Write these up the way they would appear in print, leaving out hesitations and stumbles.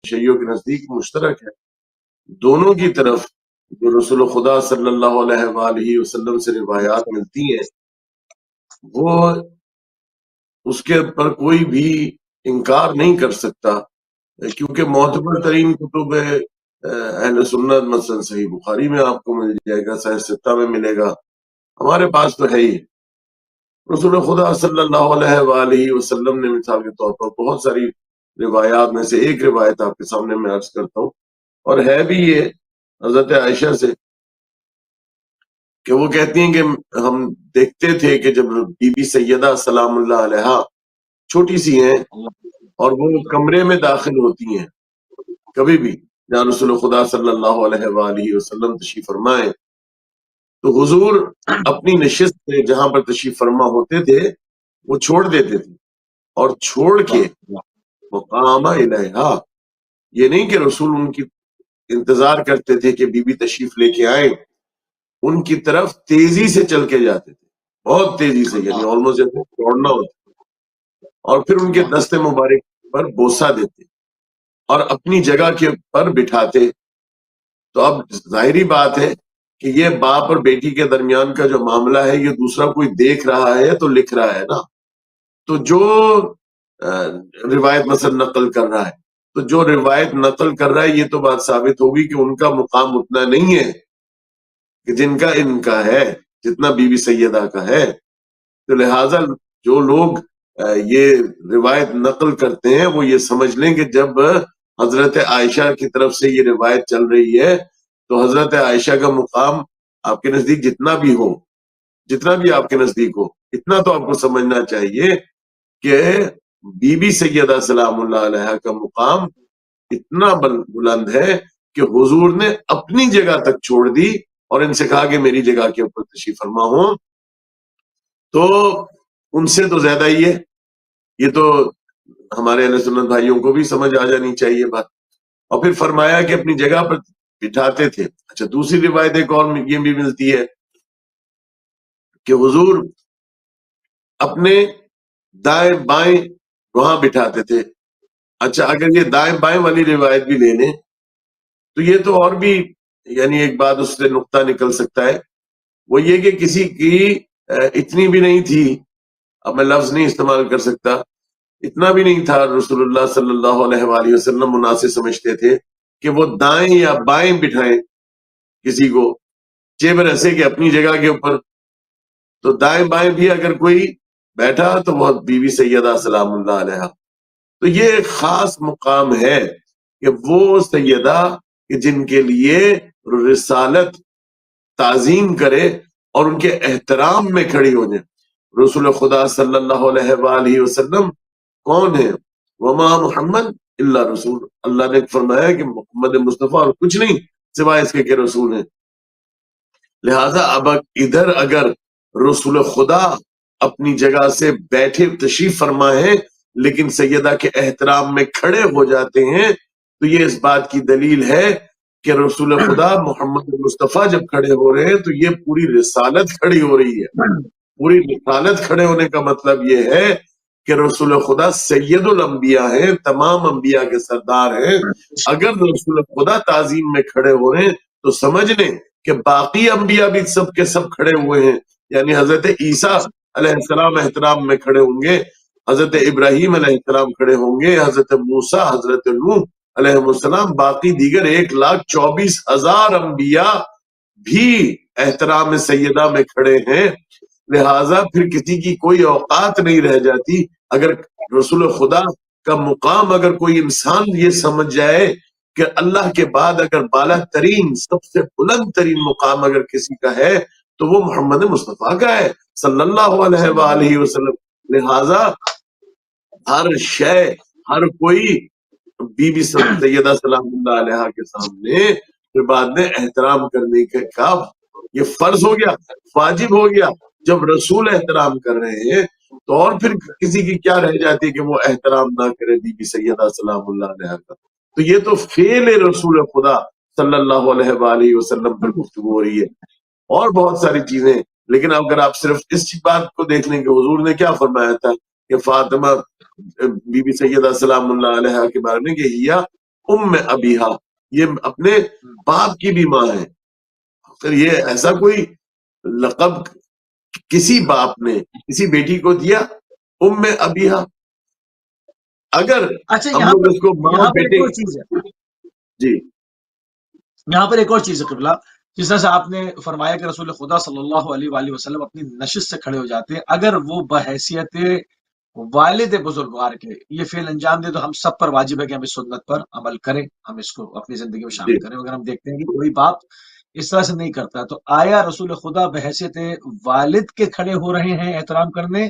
شیعوں کے نزدیک مشترک ہے، دونوں کی طرف جو رسول خدا صلی اللہ علیہ وآلہ وسلم سے روایات ملتی ہیں وہ اس کے پر کوئی بھی انکار نہیں کر سکتا، کیونکہ معتبر ترین کتب اہل سنت مثلا صحیح بخاری میں آپ کو مل جائے گا، صحیح ستہ میں ملے گا، ہمارے پاس تو ہے ہی۔ رسول خدا صلی اللہ علیہ وآلہ وسلم نے مثال کے طور پر بہت ساری روایات میں سے ایک روایت آپ کے سامنے میں عرض کرتا ہوں، اور ہے بھی یہ حضرت عائشہ سے کہ وہ کہتی ہیں کہ ہم دیکھتے تھے کہ جب بی بی سیدہ سلام اللہ علیہا چھوٹی سی ہیں اور وہ کمرے میں داخل ہوتی ہیں کبھی بھی جہاں رسول خدا صلی اللہ علیہ وآلہ وسلم تشریف فرمائے، تو حضور اپنی نشست سے جہاں پر تشریف فرما ہوتے تھے وہ چھوڑ دیتے تھے اور چھوڑ کے مقام الیہا، یہ نہیں کہ رسول ان کی انتظار کرتے تھے کہ بی بی تشریف لے کے آئیں، ان کی طرف تیزی سے چل کے جاتے تھے، بہت تیزی سے، یعنی آلموسٹ جیسے دوڑنا ہوتا، اور پھر ان کے دست مبارک پر بوسہ دیتے اور اپنی جگہ کے پر بٹھاتے۔ تو اب ظاہری بات ہے کہ یہ باپ اور بیٹی کے درمیان کا جو معاملہ ہے یہ دوسرا کوئی دیکھ رہا ہے تو لکھ رہا ہے نا، تو جو روایت مثلا نقل کر رہا ہے، تو جو روایت نقل کر رہا ہے یہ تو بات ثابت ہوگی کہ ان کا مقام اتنا نہیں ہے کہ جن کا ان کا ہے، جتنا بی بی سیدہ کا ہے۔ تو لہٰذا جو لوگ یہ روایت نقل کرتے ہیں وہ یہ سمجھ لیں کہ جب حضرت عائشہ کی طرف سے یہ روایت چل رہی ہے تو حضرت عائشہ کا مقام آپ کے نزدیک جتنا بھی ہو، جتنا بھی آپ کے نزدیک ہو، اتنا تو آپ کو سمجھنا چاہیے کہ بی بی سیدہ سلام اللہ علیہ کا مقام اتنا بلند ہے کہ حضور نے اپنی جگہ تک چھوڑ دی اور ان سے کہا کہ میری جگہ کے اوپر تشریف فرما ہوں۔ تو ان سے تو زیادہ ہی ہے، یہ تو ہمارے اہل سنت بھائیوں کو بھی سمجھ آ جانی چاہیے بات۔ اور پھر فرمایا کہ اپنی جگہ پر بٹھاتے تھے۔ اچھا، دوسری روایت ایک اور یہ بھی ملتی ہے کہ حضور اپنے دائیں بائیں وہاں بٹھاتے تھے۔ اچھا، اگر یہ دائیں بائیں والی روایت بھی لے لیں تو یہ تو اور بھی یعنی ایک بات اس سے نقطہ نکل سکتا ہے، وہ یہ کہ کسی کی اتنی بھی نہیں تھی، اب میں لفظ نہیں استعمال کر سکتا، اتنا بھی نہیں تھا رسول اللہ صلی اللہ علیہ وآلہ وسلم مناسب سمجھتے تھے کہ وہ دائیں یا بائیں بٹھائیں کسی کو، چیبر ایسے کہ اپنی جگہ کے اوپر، تو دائیں بائیں بھی اگر کوئی بیٹھا تو وہ بی بی سیدہ سلام اللہ علیہ۔ تو یہ ایک خاص مقام ہے کہ وہ سیدہ کہ جن کے لیے رسالت تعظیم کرے اور ان کے احترام میں کھڑی ہو جائے۔ رسول خدا صلی اللہ علیہ وآلہ وسلم کون ہے؟ وما محمد الا رسول، اللہ نے فرمایا کہ محمد مصطفیٰ اور کچھ نہیں سوائے اس کے کہ رسول ہیں۔ لہٰذا اب ادھر اگر رسول خدا اپنی جگہ سے بیٹھے تشریف فرما ہے لیکن سیدہ کے احترام میں کھڑے ہو جاتے ہیں تو یہ اس بات کی دلیل ہے کہ رسول خدا محمد مصطفیٰ جب کھڑے ہو رہے ہیں تو یہ پوری رسالت کھڑی ہو رہی ہے۔ پوری رسالت کھڑے ہونے کا مطلب یہ ہے کہ رسول خدا سید الانبیاء ہیں، تمام انبیاء کے سردار ہیں۔ اگر رسول خدا تعظیم میں کھڑے ہو رہے ہیں تو سمجھ لیں کہ باقی انبیاء بھی سب کے سب کھڑے ہوئے ہیں، یعنی حضرت عیسیٰ علیہ السلام احترام میں کھڑے ہوں گے، حضرت ابراہیم علیہ السلام کھڑے ہوں گے، حضرت موسیٰ، حضرت نوح علیہ السلام، باقی دیگر 1,24,000 انبیاء بھی احترام سیدہ میں کھڑے ہیں۔ لہٰذا پھر کسی کی کوئی اوقات نہیں رہ جاتی۔ اگر رسول خدا کا مقام اگر کوئی انسان یہ سمجھ جائے کہ اللہ کے بعد اگر بالا ترین سب سے بلند ترین مقام اگر کسی کا ہے تو وہ محمد مصطفیٰ کا ہے صلی اللہ علیہ وآلہ وسلم۔ لہٰذا ہر شے، ہر کوئی بی بی سیدہ سلام اللہ علیہ کے سامنے پھر بعد میں احترام کرنے کا یہ فرض ہو گیا، واجب ہو گیا۔ جب رسول احترام کر رہے ہیں تو اور پھر کسی کی کیا رہ جاتی ہے کہ وہ احترام نہ کرے بی بی سیدہ سلام اللہ علیہ کا۔ تو یہ تو فعل رسول خدا صلی اللہ علیہ وآلہ وسلم پر گفتگو ہو رہی ہے، اور بہت ساری چیزیں۔ لیکن اگر آپ صرف اس بات کو دیکھ لیں کہ حضور نے کیا فرمایا تھا کہ فاطمہ بی بی سیدہ سلام اللہ علیہ کے بارے میں کہ ہیا ام ابیہا، یہ اپنے باپ کی بھی ماں ہے. پھر یہ ایسا کوئی لقب کسی باپ نے کسی بیٹی کو دیا؟ ام ابیہا. اگر اچھا ہم یہاں لوگ اس کو ماں پر بیٹے ایک اور چیز ہے، جی یہاں پر ایک اور چیز ہے قبلہ، جس طرح سے آپ نے فرمایا کہ رسول خدا صلی اللہ علیہ وآلہ وسلم اپنی نشست سے کھڑے ہو جاتے ہیں، اگر وہ بحیثیت والد بزرگوار کے یہ فعل انجام دے تو ہم سب پر واجب ہے کہ ہم اس سنت پر عمل کریں، ہم اس کو اپنی زندگی میں شامل جی کریں. اگر ہم دیکھتے ہیں کہ کوئی باپ اس طرح سے نہیں کرتا تو آیا رسول خدا بحیثیت والد کے کھڑے ہو رہے ہیں احترام کرنے،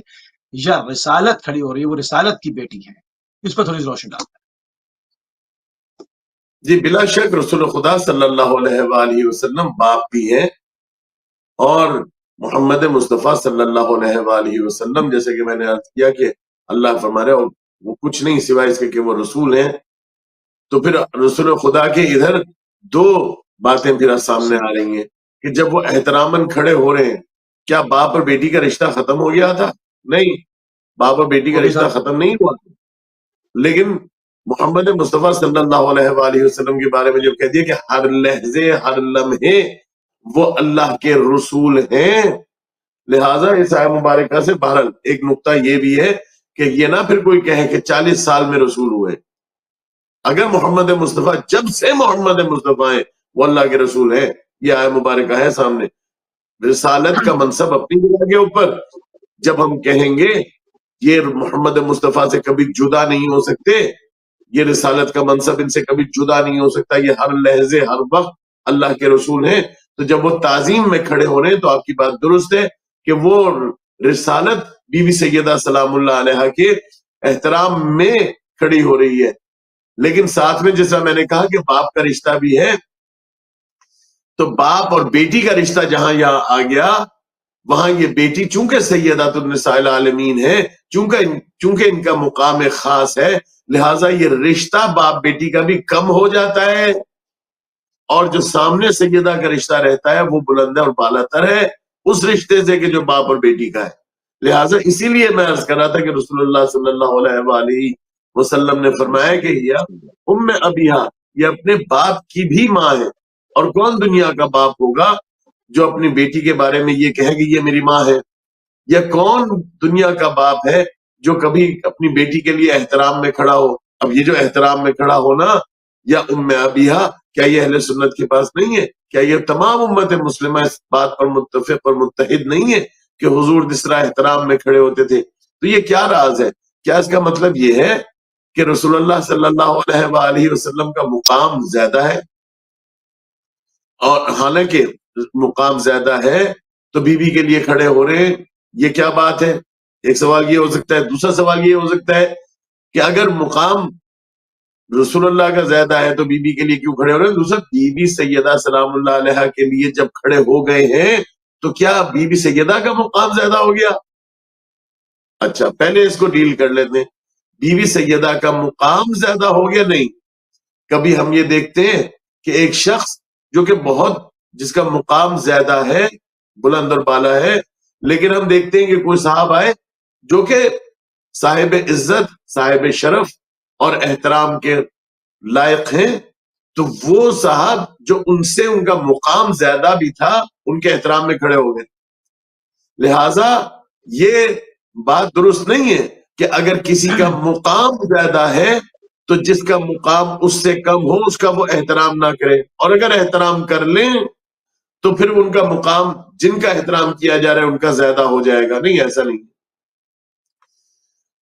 یا رسالت کھڑی ہو رہی ہے، وہ رسالت کی بیٹی ہے؟ اس پر تھوڑی روشنی ڈالیں. جی بلا شک رسول خدا صلی اللہ علیہ وآلہ وسلم باپ بھی ہیں، اور محمد مصطفیٰ صلی اللہ علیہ وآلہ وسلم جیسے کہ میں نے عرض کیا کہ اللہ فرما رہے اور وہ کچھ نہیں سوائے اس کے کہ وہ رسول ہیں. تو پھر رسول خدا کے ادھر دو باتیں پھر سامنے آ رہی ہیں کہ جب وہ احتراماً کھڑے ہو رہے ہیں، کیا باپ اور بیٹی کا رشتہ ختم ہو گیا تھا؟ نہیں، باپ اور بیٹی کا وہ بھی رشتہ ساتھ ختم نہیں ہوا. لیکن محمد مصطفیٰ صلی اللہ علیہ وآلہ وسلم کے بارے میں جو کہہ دیا کہ ہر لحظے ہر لمحے وہ اللہ کے رسول ہیں، لہٰذا اس آیت مبارکہ سے بہرحال ایک نقطہ یہ بھی ہے کہ یہ نہ پھر کوئی کہے کہ 40 سال میں رسول ہوئے. اگر محمد مصطفیٰ جب سے محمد مصطفیٰ ہیں وہ اللہ کے رسول ہیں، یہ آیت مبارکہ ہے سامنے. رسالت کا منصب اپنی جگہ کے اوپر، جب ہم کہیں گے یہ محمد مصطفیٰ سے کبھی جدا نہیں ہو سکتے، یہ رسالت کا منصب ان سے کبھی جدا نہیں ہو سکتا، یہ ہر لحظے ہر وقت اللہ کے رسول ہیں، تو جب وہ تعظیم میں کھڑے ہو رہے ہیں تو آپ کی بات درست ہے کہ وہ رسالت بی بی سیدہ سلام اللہ علیہ کے احترام میں کھڑی ہو رہی ہے. لیکن ساتھ میں جیسا میں نے کہا کہ باپ کا رشتہ بھی ہے، تو باپ اور بیٹی کا رشتہ جہاں یہاں آ گیا، وہاں یہ بیٹی چونکہ سیدات النساء العالمین ہے، چونکہ ان کا مقام خاص ہے، لہٰذا یہ رشتہ باپ بیٹی کا بھی کم ہو جاتا ہے، اور جو سامنے سیدہ کا رشتہ رہتا ہے وہ بلند اور بالا تر ہے اس رشتے سے کہ جو باپ اور بیٹی کا ہے. لہٰذا اسی لیے میں عرض کر رہا تھا کہ رسول اللہ صلی اللہ علیہ وآلہ وسلم نے فرمایا کہ یہ ام ابیہا، یہ اپنے باپ کی بھی ماں ہے. اور کون دنیا کا باپ ہوگا جو اپنی بیٹی کے بارے میں یہ کہے کہ یہ میری ماں ہے؟ یا کون دنیا کا باپ ہے جو کبھی اپنی بیٹی کے لیے احترام میں کھڑا ہو؟ اب یہ جو احترام میں کھڑا ہونا یا ام ابیہا، کیا یہ اہل سنت کے پاس نہیں ہے؟ کیا یہ تمام امت مسلمہ اس بات پر متفق اور متحد نہیں ہے کہ حضور جس طرح احترام میں کھڑے ہوتے تھے؟ تو یہ کیا راز ہے؟ کیا اس کا مطلب یہ ہے کہ رسول اللہ صلی اللہ علیہ وآلہ وسلم کا مقام زیادہ ہے؟ اور حالانکہ مقام زیادہ ہے تو بی بی کے لیے کھڑے ہو رہے ہیں، یہ کیا بات ہے؟ ایک سوال یہ ہو سکتا ہے. دوسرا سوال یہ ہو سکتا ہے کہ اگر مقام رسول اللہ کا زیادہ ہے تو بی بی کے لیے کیوں کھڑے ہو رہے ہیں؟ دوسرا بی بی سیدہ سلام اللہ علیہ کے لیے جب کھڑے ہو گئے ہیں تو کیا بی بی سیدہ کا مقام زیادہ ہو گیا؟ اچھا پہلے اس کو ڈیل کر لیتے ہیں. بی بی سیدہ کا مقام زیادہ ہو گیا؟ نہیں. کبھی ہم یہ دیکھتے ہیں کہ ایک شخص جو کہ بہت جس کا مقام زیادہ ہے، بلند اور بالا ہے، لیکن ہم دیکھتے ہیں کہ کوئی صاحب آئے جو کہ صاحب عزت، صاحب شرف اور احترام کے لائق ہیں، تو وہ صاحب جو ان سے ان کا مقام زیادہ بھی تھا ان کے احترام میں کھڑے ہو گئے. لہٰذا یہ بات درست نہیں ہے کہ اگر کسی کا مقام زیادہ ہے تو جس کا مقام اس سے کم ہو اس کا وہ احترام نہ کرے، اور اگر احترام کر لیں تو پھر ان کا مقام جن کا احترام کیا جا رہا ہے ان کا زیادہ ہو جائے گا. نہیں، ایسا نہیں.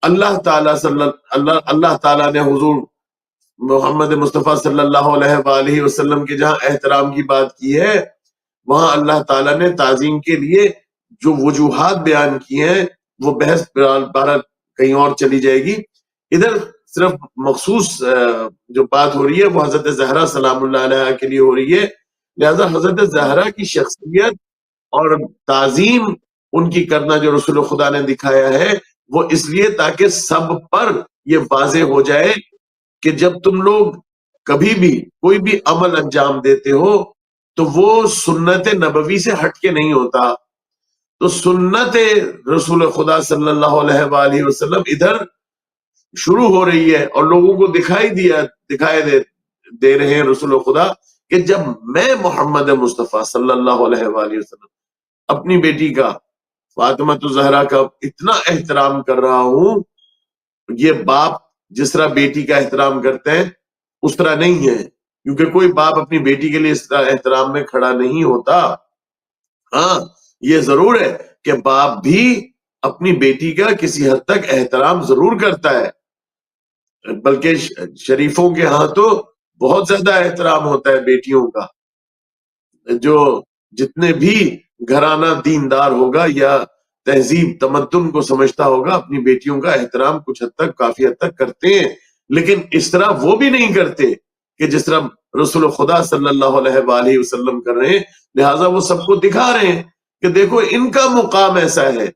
اللہ تعالیٰ نے حضور محمد مصطفیٰ صلی اللہ علیہ وآلہ وسلم کے جہاں احترام کی بات کی ہے، وہاں اللہ تعالیٰ نے تعظیم کے لیے جو وجوہات بیان کی ہیں وہ بحث بہرحال کہیں اور چلی جائے گی. ادھر صرف مخصوص جو بات ہو رہی ہے وہ حضرت زہرا سلام اللہ علیہ کے لیے ہو رہی ہے. لہذا حضرت زہرا کی شخصیت اور تعظیم ان کی کرنا جو رسول خدا نے دکھایا ہے وہ اس لیے تاکہ سب پر یہ واضح ہو جائے کہ جب تم لوگ کبھی بھی کوئی بھی عمل انجام دیتے ہو تو وہ سنت نبوی سے ہٹ کے نہیں ہوتا. تو سنت رسول خدا صلی اللہ علیہ وآلہ وسلم ادھر شروع ہو رہی ہے اور لوگوں کو دکھائے دے رہے ہیں رسول خدا کہ جب میں محمد مصطفیٰ صلی اللہ علیہ وآلہ وسلم اپنی بیٹی کا فاطمہ الزہرا کا اتنا احترام کر رہا ہوں، یہ باپ جس طرح بیٹی کا احترام کرتے ہیں اس طرح نہیں ہے، کیونکہ کوئی باپ اپنی بیٹی کے لیے اس طرح احترام میں کھڑا نہیں ہوتا۔ ہاں یہ ضرور ہے کہ باپ بھی اپنی بیٹی کا کسی حد تک احترام ضرور کرتا ہے، بلکہ شریفوں کے ہاں تو بہت زیادہ احترام ہوتا ہے بیٹیوں کا۔ جو جتنے بھی گھرانہ دیندار ہوگا یا تہذیب تمدن کو سمجھتا ہوگا اپنی بیٹیوں کا احترام کچھ حد تک کافی حد تک کرتے ہیں، لیکن اس طرح وہ بھی نہیں کرتے کہ جس طرح رسول خدا صلی اللہ علیہ وآلہ وسلم کر رہے ہیں۔ لہٰذا وہ سب کو دکھا رہے ہیں کہ دیکھو ان کا مقام ایسا ہے،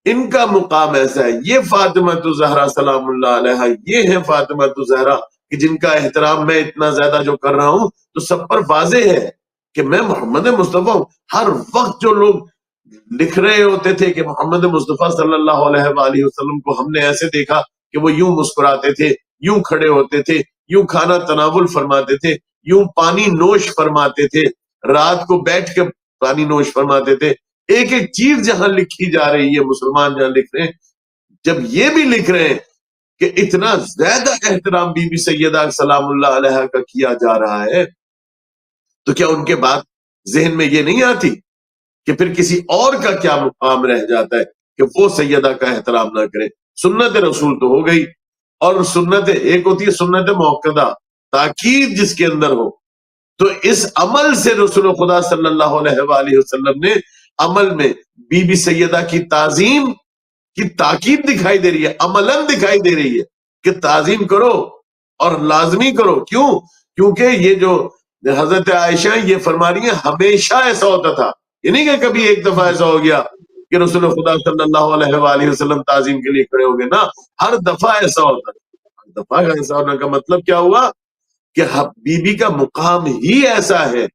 ان کا مقام ایسا ہے، یہ فاطمہ الزہرا سلام اللہ علیہا، یہ ہے فاطمہ الزہرا کہ جن کا احترام میں اتنا زیادہ جو کر رہا ہوں، تو سب پر واضح ہے کہ میں محمد مصطفیٰ ہوں۔ ہر وقت جو لوگ لکھ رہے ہوتے تھے کہ محمد مصطفیٰ صلی اللہ علیہ وآلہ وسلم کو ہم نے ایسے دیکھا کہ وہ یوں مسکراتے تھے، یوں کھڑے ہوتے تھے، یوں کھانا تناول فرماتے تھے، یوں پانی نوش فرماتے تھے، رات کو بیٹھ کے پانی نوش فرماتے تھے۔ ایک ایک چیز جہاں لکھی جا رہی ہے، مسلمان جہاں لکھ رہے ہیں، جب یہ بھی لکھ رہے ہیں کہ اتنا زیادہ احترام بی بی سیدہ سلام اللہ علیہ کا کیا جا رہا ہے، تو کیا ان کے بعد ذہن میں یہ نہیں آتی کہ پھر کسی اور کا کیا مقام رہ جاتا ہے کہ وہ سیدہ کا احترام نہ کرے؟ سنت رسول تو ہو گئی، اور سنت ایک ہوتی ہے سنت موقدہ، تاکید جس کے اندر ہو، تو اس عمل سے رسول خدا صلی اللہ علیہ وآلہ وسلم نے عمل میں بی بی سیدہ کی تعظیم کی تاکید دکھائی دے رہی ہے، عملاً دکھائی دے رہی ہے کہ تعظیم کرو اور لازمی کرو۔ کیوں؟ کیونکہ یہ جو حضرت عائشہ یہ فرما رہی ہیں ہمیشہ ایسا ہوتا تھا، یہ نہیں کہ کبھی ایک دفعہ ایسا ہو گیا کہ رسول خدا صلی اللہ علیہ وآلہ وسلم تعظیم کے لیے کھڑے ہو گئے، نہ، ہر دفعہ ایسا ہوتا تھا۔ ہر دفعہ ایسا ہونے کا مطلب کیا ہوا کہ بی بی کا مقام ہی ایسا ہے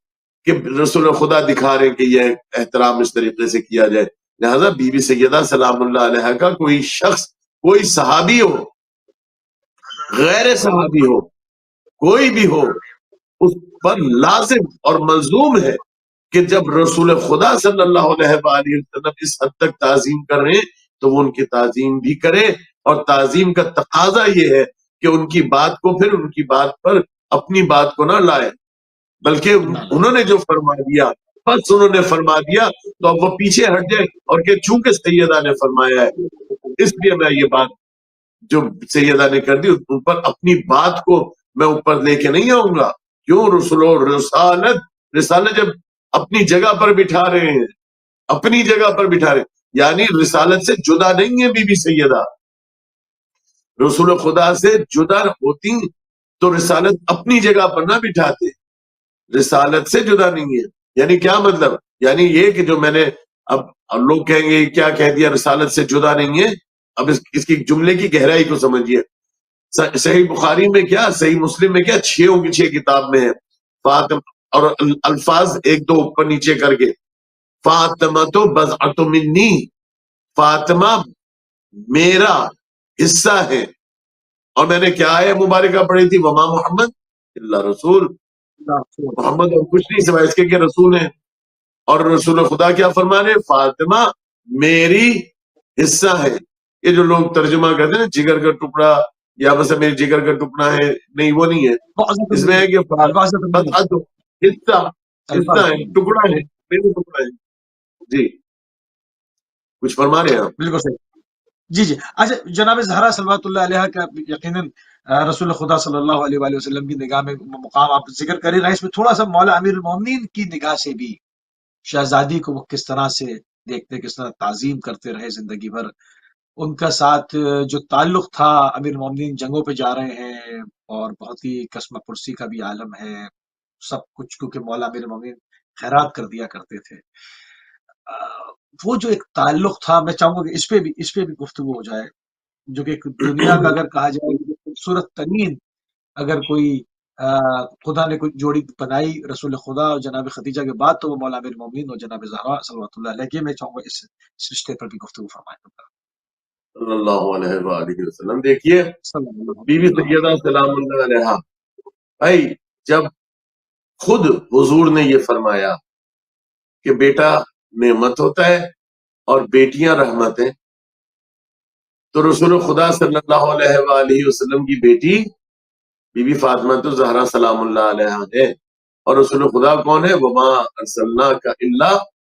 کہ رسول خدا دکھا رہے کہ یہ احترام اس طریقے سے کیا جائے۔ لہذا بی بی سیدہ سلام اللہ علیہ کا کوئی شخص، کوئی صحابی ہو، غیر صحابی ہو، کوئی بھی ہو، اس پر لازم اور ملزوم ہے کہ جب رسول خدا صلی اللہ علیہ وآلہ وسلم اس حد تک تعظیم کر رہے ہیں تو وہ ان کی تعظیم بھی کرے، اور تعظیم کا تقاضا یہ ہے کہ ان کی بات کو پھر ان کی بات پر اپنی بات کو نہ لائے، بلکہ انہوں نے جو فرما دیا بس انہوں نے فرما دیا، تو اب وہ پیچھے ہٹ جائے اور کہ چونکہ سیدہ نے فرمایا ہے اس لیے میں یہ بات جو سیدہ نے کر دی ان پر اپنی بات کو میں اوپر لے کے نہیں آؤں گا۔ کیوں؟ رسول و رسالت جب اپنی جگہ پر بٹھا رہے ہیں، اپنی جگہ پر بٹھا رہے ہیں، یعنی رسالت سے جدا نہیں ہے بی بی سیدہ، رسول خدا سے جدا ہوتی تو رسالت اپنی جگہ پر نہ بٹھاتے، رسالت سے جدا نہیں ہے۔ یعنی کیا مطلب؟ یعنی یہ کہ جو میں نے اب لوگ کہیں گے کیا کہہ دیا رسالت سے جدا نہیں ہے، اب اس کی جملے کی گہرائی کو سمجھیے۔ صحیح بخاری میں کیا، صحیح مسلم میں کیا، 6 کی 6 کتاب میں ہے فاطمہ، اور الفاظ ایک دو اوپر نیچے کر کے، فاطمہ تو بضعۃ منی، فاطمہ میرا حصہ ہے۔ اور میں نے کیا آیہ مبارکہ پڑھی تھی، وما محمد اللہ رسول، محمد اور کچھ نہیں سوائے اس کے کہ رسول ہیں۔ اور رسول خدا کیا فرما رہے، فاطمہ میری حصہ ہے۔ یہ جو لوگ ترجمہ کرتے ہیں نا جگر کا ٹکڑا، یا بس میری جگر کا ٹکڑا ہے، نہیں وہ نہیں ہے، اس میں ہے کہ حصہ ہے، ٹکڑا ہے، میرے ٹکڑا ہے۔ جی کچھ فرما رہے ہیں آپ؟ بالکل صحیح۔ جی جی، اچھا جناب زہرا صلوات اللہ علیہ کا یقیناً رسول خدا صلی اللہ علیہ وآلہ وسلم کی نگاہ میں مقام آپ ذکر کر رہے ہیں، اس میں تھوڑا سا مولا امیر المومنین کی نگاہ سے بھی شہزادی کو وہ کس طرح سے دیکھتے، کس طرح تعظیم کرتے رہے زندگی بھر، ان کا ساتھ جو تعلق تھا، امیر المومنین جنگوں پہ جا رہے ہیں اور بہت ہی قسم پرسی کا بھی عالم ہے سب کچھ، کیونکہ مولا امیر المومنین خیرات کر دیا کرتے تھے۔ وہ جو ایک تعلق تھا، میں چاہوں گا کہ اس پہ بھی گفتگو ہو جائے، جو کہ دنیا کا اگر کہا جائے خوبصورت ترین اگر کوئی خدا نے کوئی جوڑی بنائی رسول خدا اور جناب خدیجہ کے بعد تو وہ مولا امیر المومنین اور جناب زہرا صلوات اللہ علیہ، میں چاہوں گا اس رشتے پر بھی گفتگو فرمائیں صلی اللہ علیہ وآلہ وسلم۔ دیکھیے صلی اللہ بی بی علیہ سیدہ سلام اللہ علیہ بھائی جب خود حضور نے یہ فرمایا کہ بیٹا نعمت ہوتا ہے اور بیٹیاں رحمت ہیں، تو رسول خدا صلی اللہ علیہ وآلہ وسلم کی بیٹی بی بی فاطمہ تو زہرا سلام اللہ علیہا ہے، اور رسول خدا کون ہے؟ وما ارسلناک الا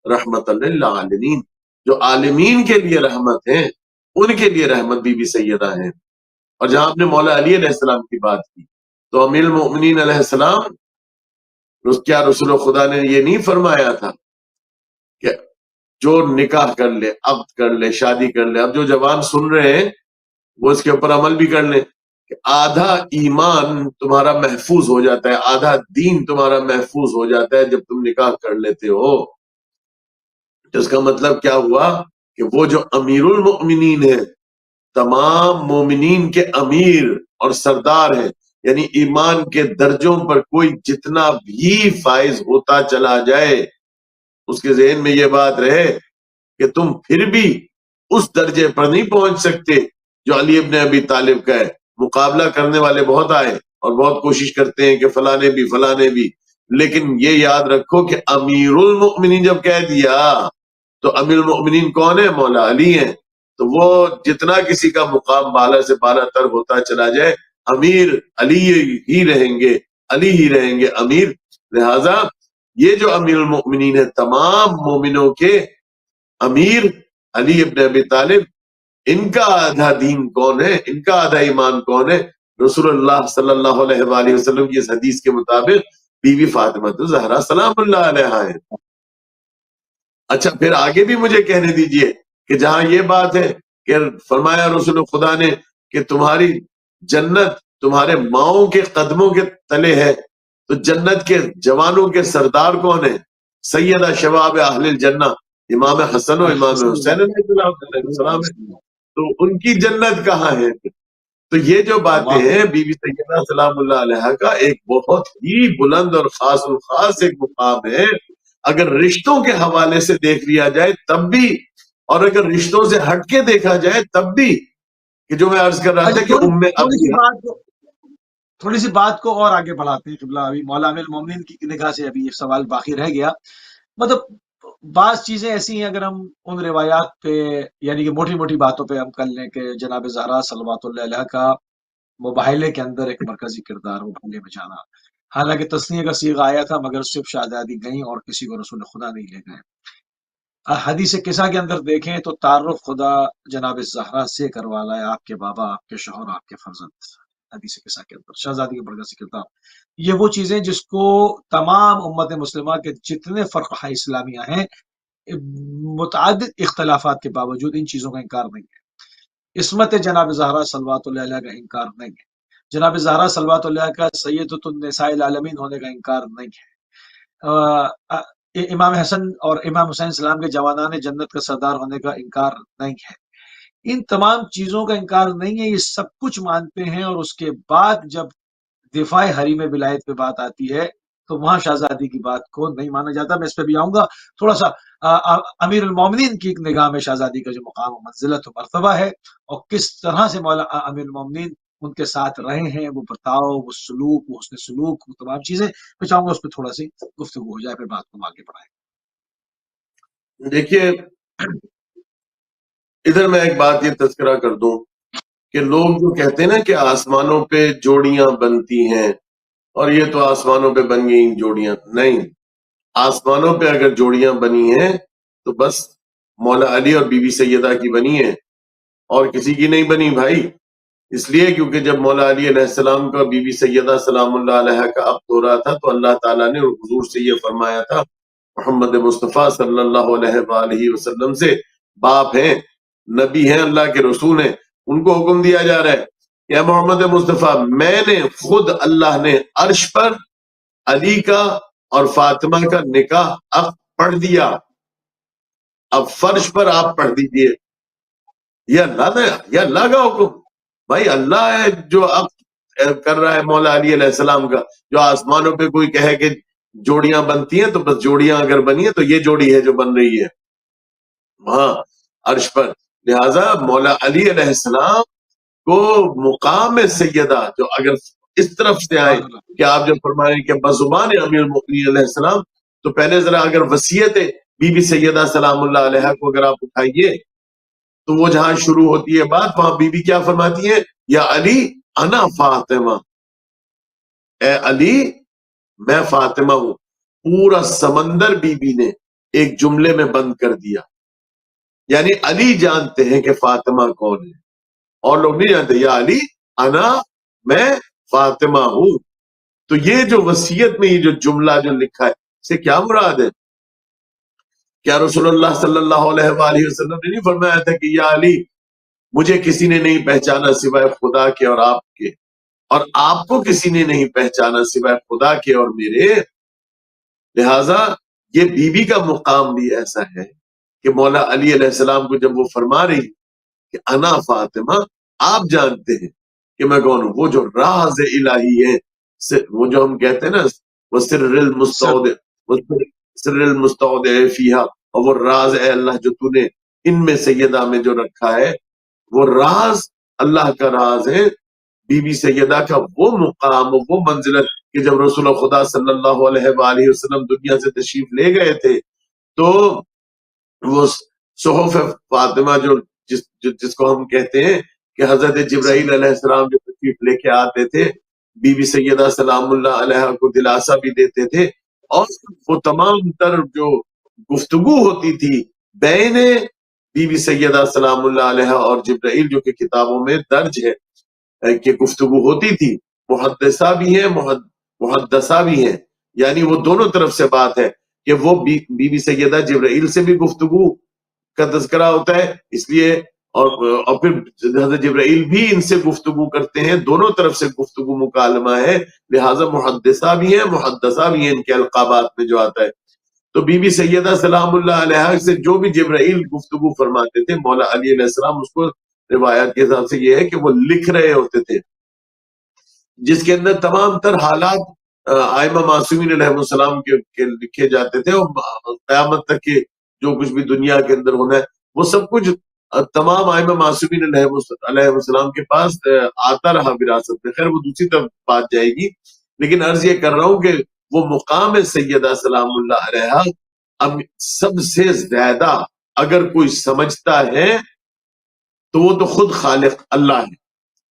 رحمت للعالمین، جو عالمین کے لیے رحمت ہیں ان کے لیے رحمت بی بی سیدہ ہیں۔ اور جہاں آپ نے مولا علی علیہ السلام کی بات کی تو امیر المؤمنین علیہ السلام، کیا رسول خدا نے یہ نہیں فرمایا تھا کہ جو نکاح کر لے، عقد کر لے، شادی کر لے، اب جو جوان سن رہے ہیں وہ اس کے اوپر عمل بھی کر لیں کہ آدھا ایمان تمہارا محفوظ ہو جاتا ہے، آدھا دین تمہارا محفوظ ہو جاتا ہے جب تم نکاح کر لیتے ہو۔ تو اس کا مطلب کیا ہوا کہ وہ جو امیر المؤمنین ہیں، تمام مومنین کے امیر اور سردار ہیں، یعنی ایمان کے درجوں پر کوئی جتنا بھی فائز ہوتا چلا جائے اس کے ذہن میں یہ بات رہے کہ تم پھر بھی اس درجے پر نہیں پہنچ سکتے جو علی ابن ابی طالب کا ہے۔ مقابلہ کرنے والے بہت آئے اور بہت کوشش کرتے ہیں کہ فلانے بھی، لیکن یہ یاد رکھو کہ امیر المؤمنین جب کہہ دیا تو امیر المؤمنین کون ہے؟ مولا علی ہیں۔ تو وہ جتنا کسی کا مقام بالا سے بالا تر ہوتا چلا جائے، امیر علی ہی رہیں گے، علی ہی رہیں گے امیر۔ لہذا یہ جو امیر المؤمنین ہے، تمام مومنوں کے امیر علی ابن ابی طالب، ان کا آدھا دین کون ہے، ان کا آدھا ایمان کون ہے؟ رسول اللہ صلی اللہ علیہ وآلہ وسلم کی اس حدیث کے مطابق بی بی فاطمہ زہرا سلام اللہ علیہا ہے۔ اچھا پھر آگے بھی مجھے کہنے دیجئے کہ جہاں یہ بات ہے کہ فرمایا رسول خدا نے کہ تمہاری جنت تمہارے ماؤں کے قدموں کے تلے ہے، تو جنت کے جوانوں کے سردار کون ہیں؟ سیدہ شباب اہل الجنہ، امام حسن و امام حسین علیہ السلام ہے، تو ان کی جنت کہاں ہے؟ تو یہ جو باتیں ہیں بی بی سیدہ سلام اللہ علیہا کا ایک بہت ہی بلند اور خاص الخاص ایک مقام ہے۔ اگر رشتوں کے حوالے سے دیکھ لیا جائے تب بھی، اور اگر رشتوں سے ہٹ کے دیکھا جائے تب بھی، کہ جو میں عرض کر رہا تھا کہ تھوڑی سی بات کو اور آگے بڑھاتے ہیں قبلہ۔ ابھی مولا امیر المومنین کی نگاہ سے ابھی ایک سوال باقی رہ گیا، مطلب بعض چیزیں ایسی ہیں اگر ہم ان روایات پہ یعنی کہ موٹی موٹی باتوں پہ ہم کر لیں کہ جناب زہرا صلوات اللہ علیہ کا مباہلے کے اندر ایک مرکزی کردار وہ بھولے بچانا، حالانکہ تسنیہ کا صیغہ آیا تھا مگر صرف شہزادی گئیں اور کسی کو رسول خدا نہیں لے گئے۔ حدیث قصہ کے اندر دیکھیں تو تعارف خدا جناب زہرا سے کروالا ہے، آپ کے بابا، آپ کے شوہر، آپ کے فرزند۔ حدیث قصہ کے اندر شہزادی کا مرکزی کردار، یہ وہ چیزیں جس کو تمام امت مسلمہ کے جتنے فرقہ اسلامیہ ہیں متعدد اختلافات کے باوجود ان چیزوں کا انکار نہیں ہے۔ عصمت جناب زہرا صلوات اللہ علیہ کا انکار نہیں ہے، جناب زہرا صلوات اللہ کا سیدۃ النساء العالمین ہونے کا انکار نہیں ہے، امام حسن اور امام حسین السلام کے جوانان جنت کا سردار ہونے کا انکار نہیں ہے۔ ان تمام چیزوں کا انکار نہیں ہے، یہ سب کچھ مانتے ہیں، اور اس کے بعد جب دفاع حریم ولایت پہ بات آتی ہے تو وہاں شہزادی کی بات کو نہیں مانا جاتا۔ میں اس پہ بھی آؤں گا تھوڑا سا۔ امیر المومنین کی نگاہ میں شہزادی کا جو مقام و منزلت و مرتبہ ہے اور کس طرح سے مولا امیر المومنین ان کے ساتھ رہے ہیں، وہ برتاؤ، وہ سلوک، وہ حسن سلوک، وہ تمام چیزیں میں چاہوں گا اس پہ تھوڑا سی گفتگو ہو جائے، پھر بات کو آگے بڑھائیں۔ دیکھیے ادھر میں ایک بات یہ تذکرہ کر دوں کہ لوگ جو کہتے ہیں نا کہ آسمانوں پہ جوڑیاں بنتی ہیں اور یہ تو آسمانوں پہ بن گئی جوڑیاں، نہیں، آسمانوں پہ اگر جوڑیاں بنی ہیں تو بس مولا علی اور بی بی سیدہ کی بنی ہے اور کسی کی نہیں بنی بھائی۔ اس لیے کیونکہ جب مولا علی علیہ السلام کا بی بی سیدہ سلام اللہ علیہ کا عقد ہو رہا تھا تو اللہ تعالیٰ نے حضور سے یہ فرمایا تھا، محمد مصطفیٰ صلی اللہ علیہ وآلہ وسلم سے، باپ ہیں، نبی ہیں، اللہ کے رسول ہیں، ان کو حکم دیا جا رہا ہے کہ اے محمد مصطفیٰ، میں نے خود اللہ نے عرش پر علی کا اور فاطمہ کا نکاح عقد پڑھ دیا، اب فرش پر آپ پڑھ دیجئے۔ یہ اللہ کا حکم، بھائی اللہ ہے جو عقد کر رہا ہے مولا علی علیہ السلام کا۔ جو آسمانوں پہ کوئی کہے کہ جوڑیاں بنتی ہیں تو بس جوڑیاں اگر بنی ہیں تو یہ جوڑی ہے جو بن رہی ہے وہاں عرش پر۔ لہٰذا مولا علی علیہ السلام کو مقام سیدہ جو اگر اس طرف سے آئے کہ آپ جب فرمائیں کہ بزبان امیر المؤمنین علیہ السلام، تو پہلے ذرا اگر وصیت بی بی سیدہ سلام اللہ علیہ کو اگر آپ اٹھائیے تو وہ جہاں شروع ہوتی ہے بات، وہاں بی بی کیا فرماتی ہے؟ یا علی انا فاطمہ، اے علی میں فاطمہ ہوں۔ پورا سمندر بی بی نے ایک جملے میں بند کر دیا، یعنی علی جانتے ہیں کہ فاطمہ کون ہے، اور لوگ نہیں جانتے۔ یا علی انا، میں فاطمہ ہوں۔ تو یہ جو وصیت میں یہ جو جملہ جو لکھا ہے، اس سے کیا مراد ہے؟ کیا رسول اللہ صلی اللہ علیہ وآلہ وسلم نے نہیں فرمایا تھا کہ یا علی مجھے کسی نے نہیں پہچانا سوائے خدا کے اور آپ کے، اور آپ کو کسی نے نہیں پہچانا سوائے خدا کے اور میرے؟ لہٰذا یہ بی بی کا مقام بھی ایسا ہے کہ مولا علی علیہ السلام کو جب وہ فرما رہی کہ انا فاطمہ، آپ جانتے ہیں کہ میں کون ہوں۔ وہ جو راز الہی ہے، وہ جو ہم کہتے ہیں نا وہ سر المستودع، وہ سر المستودع فیہا، اور وہ راز اے اللہ جو تو نے ان میں سیدہ میں جو رکھا ہے، وہ راز اللہ کا راز ہے۔ بی بی سیدہ کا وہ مقام، وہ منزلت کہ جب رسول خدا صلی اللہ علیہ وآلہ وسلم دنیا سے تشریف لے گئے تھے تو وہ صحف فاطمہ جو جس کو ہم کہتے ہیں کہ حضرت جبرائیل علیہ السلام جو تشریف لے کے آتے تھے، بی بی سیدہ سلام اللہ علیہ کو دلاسا بھی دیتے تھے، اور وہ تمام تر جو گفتگو ہوتی تھی بین بی بی سیدہ سلام اللہ علیہ اور جبرائیل، جو کہ کتابوں میں درج ہے کہ گفتگو ہوتی تھی، محدثہ بھی ہیں محدثہ بھی ہیں، یعنی وہ دونوں طرف سے بات ہے کہ وہ بی بی سیدہ جبرائیل سے بھی گفتگو کا تذکرہ ہوتا ہے، اس لیے اور پھر حضرت جبرائیل بھی ان سے گفتگو کرتے ہیں، دونوں طرف سے گفتگو مکالمہ ہے، لہٰذا محدثہ بھی ہیں محدثہ بھی ہیں ان کے القابات میں جو آتا ہے۔ تو بی بی سیدہ سلام اللہ علیہ سے جو بھی جبرائیل گفتگو فرماتے تھے، مولا علی علیہ السلام اس کو روایات کے حساب سے یہ ہے کہ وہ لکھ رہے ہوتے تھے، جس کے اندر تمام تر حالات ائمہ معصومین علیہ السلام کے لکھے جاتے تھے، اور قیامت تک کے جو کچھ بھی دنیا کے اندر ہونا ہے وہ سب کچھ تمام ائمہ معصومین علیہ السلام کے پاس آتا رہا وراثت میں۔ خیر وہ دوسری طرف بات جائے گی، لیکن عرض یہ کر رہا ہوں کہ وہ مقام سیدہ سلام اللہ علیہ اب سب سے زیادہ اگر کوئی سمجھتا ہے تو وہ تو خود خالق اللہ ہے،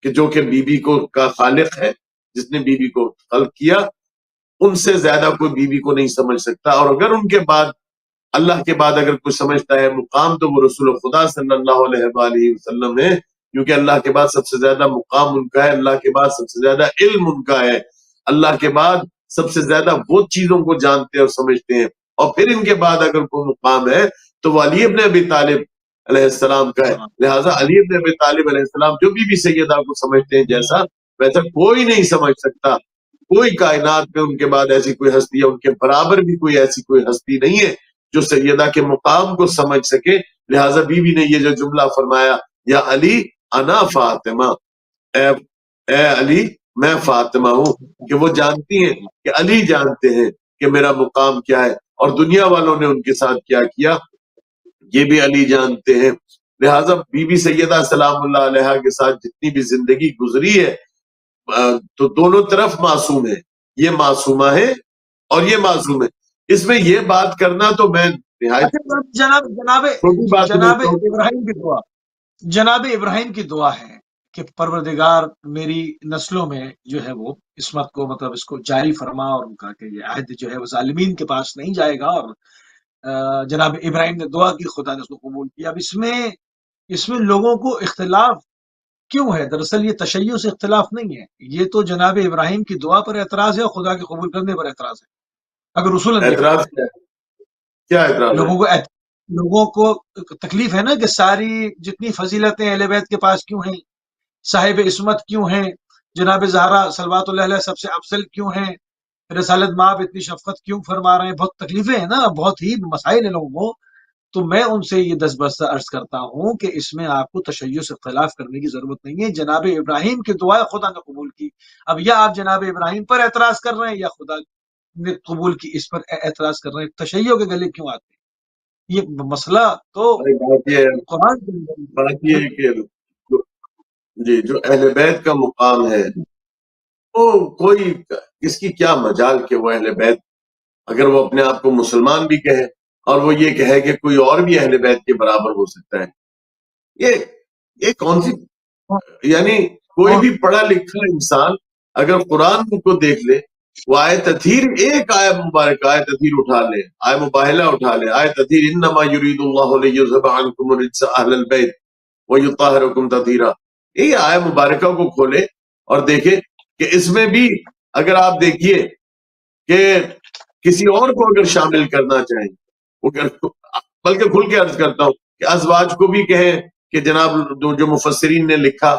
کہ جو کہ بی بی کو کا خالق ہے، جس نے بی بی کو خلق کیا، ان سے زیادہ کوئی بی بی کو نہیں سمجھ سکتا۔ اور اگر ان کے بعد اللہ کے بعد اگر کوئی سمجھتا ہے مقام، تو وہ رسول خدا صلی اللہ علیہ وآلہ وسلم ہے، کیونکہ اللہ کے بعد سب سے زیادہ مقام ان کا ہے، اللہ کے بعد سب سے زیادہ علم ان کا ہے، اللہ کے بعد سب سے زیادہ وہ چیزوں کو جانتے اور سمجھتے ہیں۔ اور پھر ان کے بعد اگر کوئی مقام ہے تو وہ علی ابن ابی طالب علیہ السلام کا ہے، لہٰذا علی ابن ابی طالب علیہ السلام جو بی بی سیدہ کو سمجھتے ہیں جیسا، ویسا کوئی نہیں سمجھ سکتا۔ کوئی کائنات میں ان کے بعد ایسی کوئی ہستی ہے، ان کے برابر بھی کوئی ایسی کوئی ہستی نہیں ہے جو سیدہ کے مقام کو سمجھ سکے۔ لہٰذا بی بی نے یہ جو جملہ فرمایا، یا علی انا فاطمہ، اے علی میں فاطمہ ہوں، کہ وہ جانتی ہیں کہ علی جانتے ہیں کہ میرا مقام کیا ہے، اور دنیا والوں نے ان کے ساتھ کیا کیا یہ بھی علی جانتے ہیں۔ لہٰذا بی بی سیدہ سلام اللہ علیہ کے ساتھ جتنی بھی زندگی گزری ہے تو دونوں طرف معصوم ہے، یہ معصومہ ہے اور یہ معصوم ہے۔ اس میں یہ بات کرنا تو میں نہایت جناب ابراہیم کی دعا ہے کہ پروردگار میری نسلوں میں جو ہے وہ عصمت کو مطلب اس کو جاری فرما، اور ان کا کہ یہ عہد جو ہے وہ ظالمین کے پاس نہیں جائے گا، اور جناب ابراہیم نے دعا کی، خدا نے اس کو قبول کیا۔ اب اس میں لوگوں کو اختلاف کیوں ہے؟ دراصل یہ تشیع سے اختلاف نہیں ہے، یہ تو جناب ابراہیم کی دعا پر اعتراض ہے اور خدا کے قبول کرنے پر اعتراض ہے۔ اگر رسول اعتراض کیا اعتراض ہے؟ لوگوں کو تکلیف ہے نا کہ ساری جتنی فضیلتیں اہل بیت کے پاس کیوں ہیں، صاحب عصمت کیوں ہیں، جناب زہرا صلوات اللہ علیہ سب سے افضل کیوں ہیں، رسالت مآب اتنی شفقت کیوں فرما رہے ہیں، بہت تکلیفیں ہیں نا، بہت ہی مسائل ہیں لوگوں کو۔ تو میں ان سے یہ دس بستہ عرض کرتا ہوں کہ اس میں آپ کو تشیع سے اختلاف کرنے کی ضرورت نہیں ہے، جناب ابراہیم کی دعا خدا نے قبول کی۔ اب یا آپ جناب ابراہیم پر اعتراض کر رہے ہیں یا خدا نے قبول کی اس پر اعتراض کر رہے ہیں، تشیع کے گلے کیوں آتے ہیں؟ یہ مسئلہ تو قرآن بات یہ ہے کہ جو اہل بیت کا مقام ہے کوئی اس کی کیا مجال کہ وہ اہل بیت، اگر وہ اپنے آپ کو مسلمان بھی کہے اور وہ یہ کہے کہ کوئی اور بھی اہل بیت کے برابر ہو سکتا ہے، یہ کون سی، یعنی کوئی بھی پڑھا لکھا انسان اگر قرآن کو دیکھ لے، وہ آیت تطہیر، ایک آیت مبارک، آیت تطہیر اٹھا لے، آیت مباہلہ اٹھا لے، آیت تطہیر انما یرید اللہ لیذھب عنکم الرجس اہل البیت ویطہرکم تطہیرا، یہ آیت مبارکہ کو کھولے اور دیکھے کہ اس میں بھی اگر آپ دیکھیے کہ کسی اور کو اگر شامل کرنا چاہیں، بلکہ کھل کے عرض کرتا ہوں کہ ازواج کو بھی کہیں کہ جناب جو مفسرین نے لکھا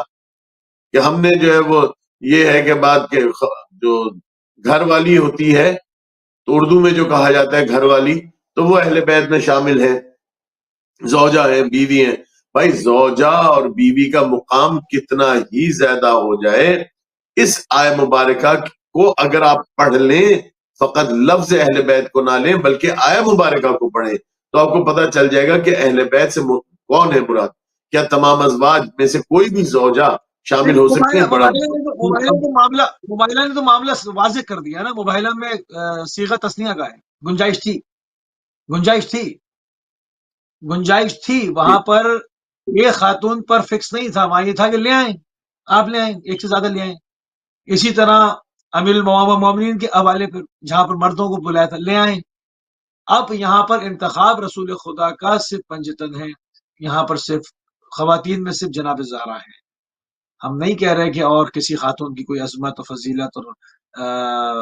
کہ ہم نے جو ہے وہ یہ ہے کہ بات کہ جو گھر والی ہوتی ہے تو اردو میں جو کہا جاتا ہے گھر والی، تو وہ اہل بیت میں شامل ہے، زوجہ ہیں، بیوی ہیں۔ بھائی زوجہ اور بیوی کا مقام کتنا ہی زیادہ ہو جائے، اس آیت مبارکہ کو اگر آپ پڑھ لیں، فقط لفظ اہل بیت کو نہ لیں بلکہ آیت مبارکہ کو پڑھیں، تو آپ کو پتہ چل جائے گا کہ اہل بیت سے کون ہے مراد۔ کیا تمام ازواج میں سے کوئی بھی زوجہ شامل ہو سکتے ہیں؟ بڑا مباہلہ نے تو معاملہ واضح کر دیا نا، مباہلہ میں صیغہ تثنیہ کا ہے، گنجائش تھی وہاں پر، ایک خاتون پر فکس نہیں تھا، وہاں یہ تھا کہ لے آئیں، آپ لے آئیں، ایک سے زیادہ لے آئیں۔ اسی طرح امیر المومنین کے حوالے پر جہاں پر مردوں کو بلایا تھا، لے آئیں۔ اب یہاں پر انتخاب رسول خدا کا صرف پنجتن ہے، یہاں پر صرف خواتین میں صرف جناب زہرا ہے۔ ہم نہیں کہہ رہے کہ اور کسی خاتون کی کوئی عظمت و فضیلت اور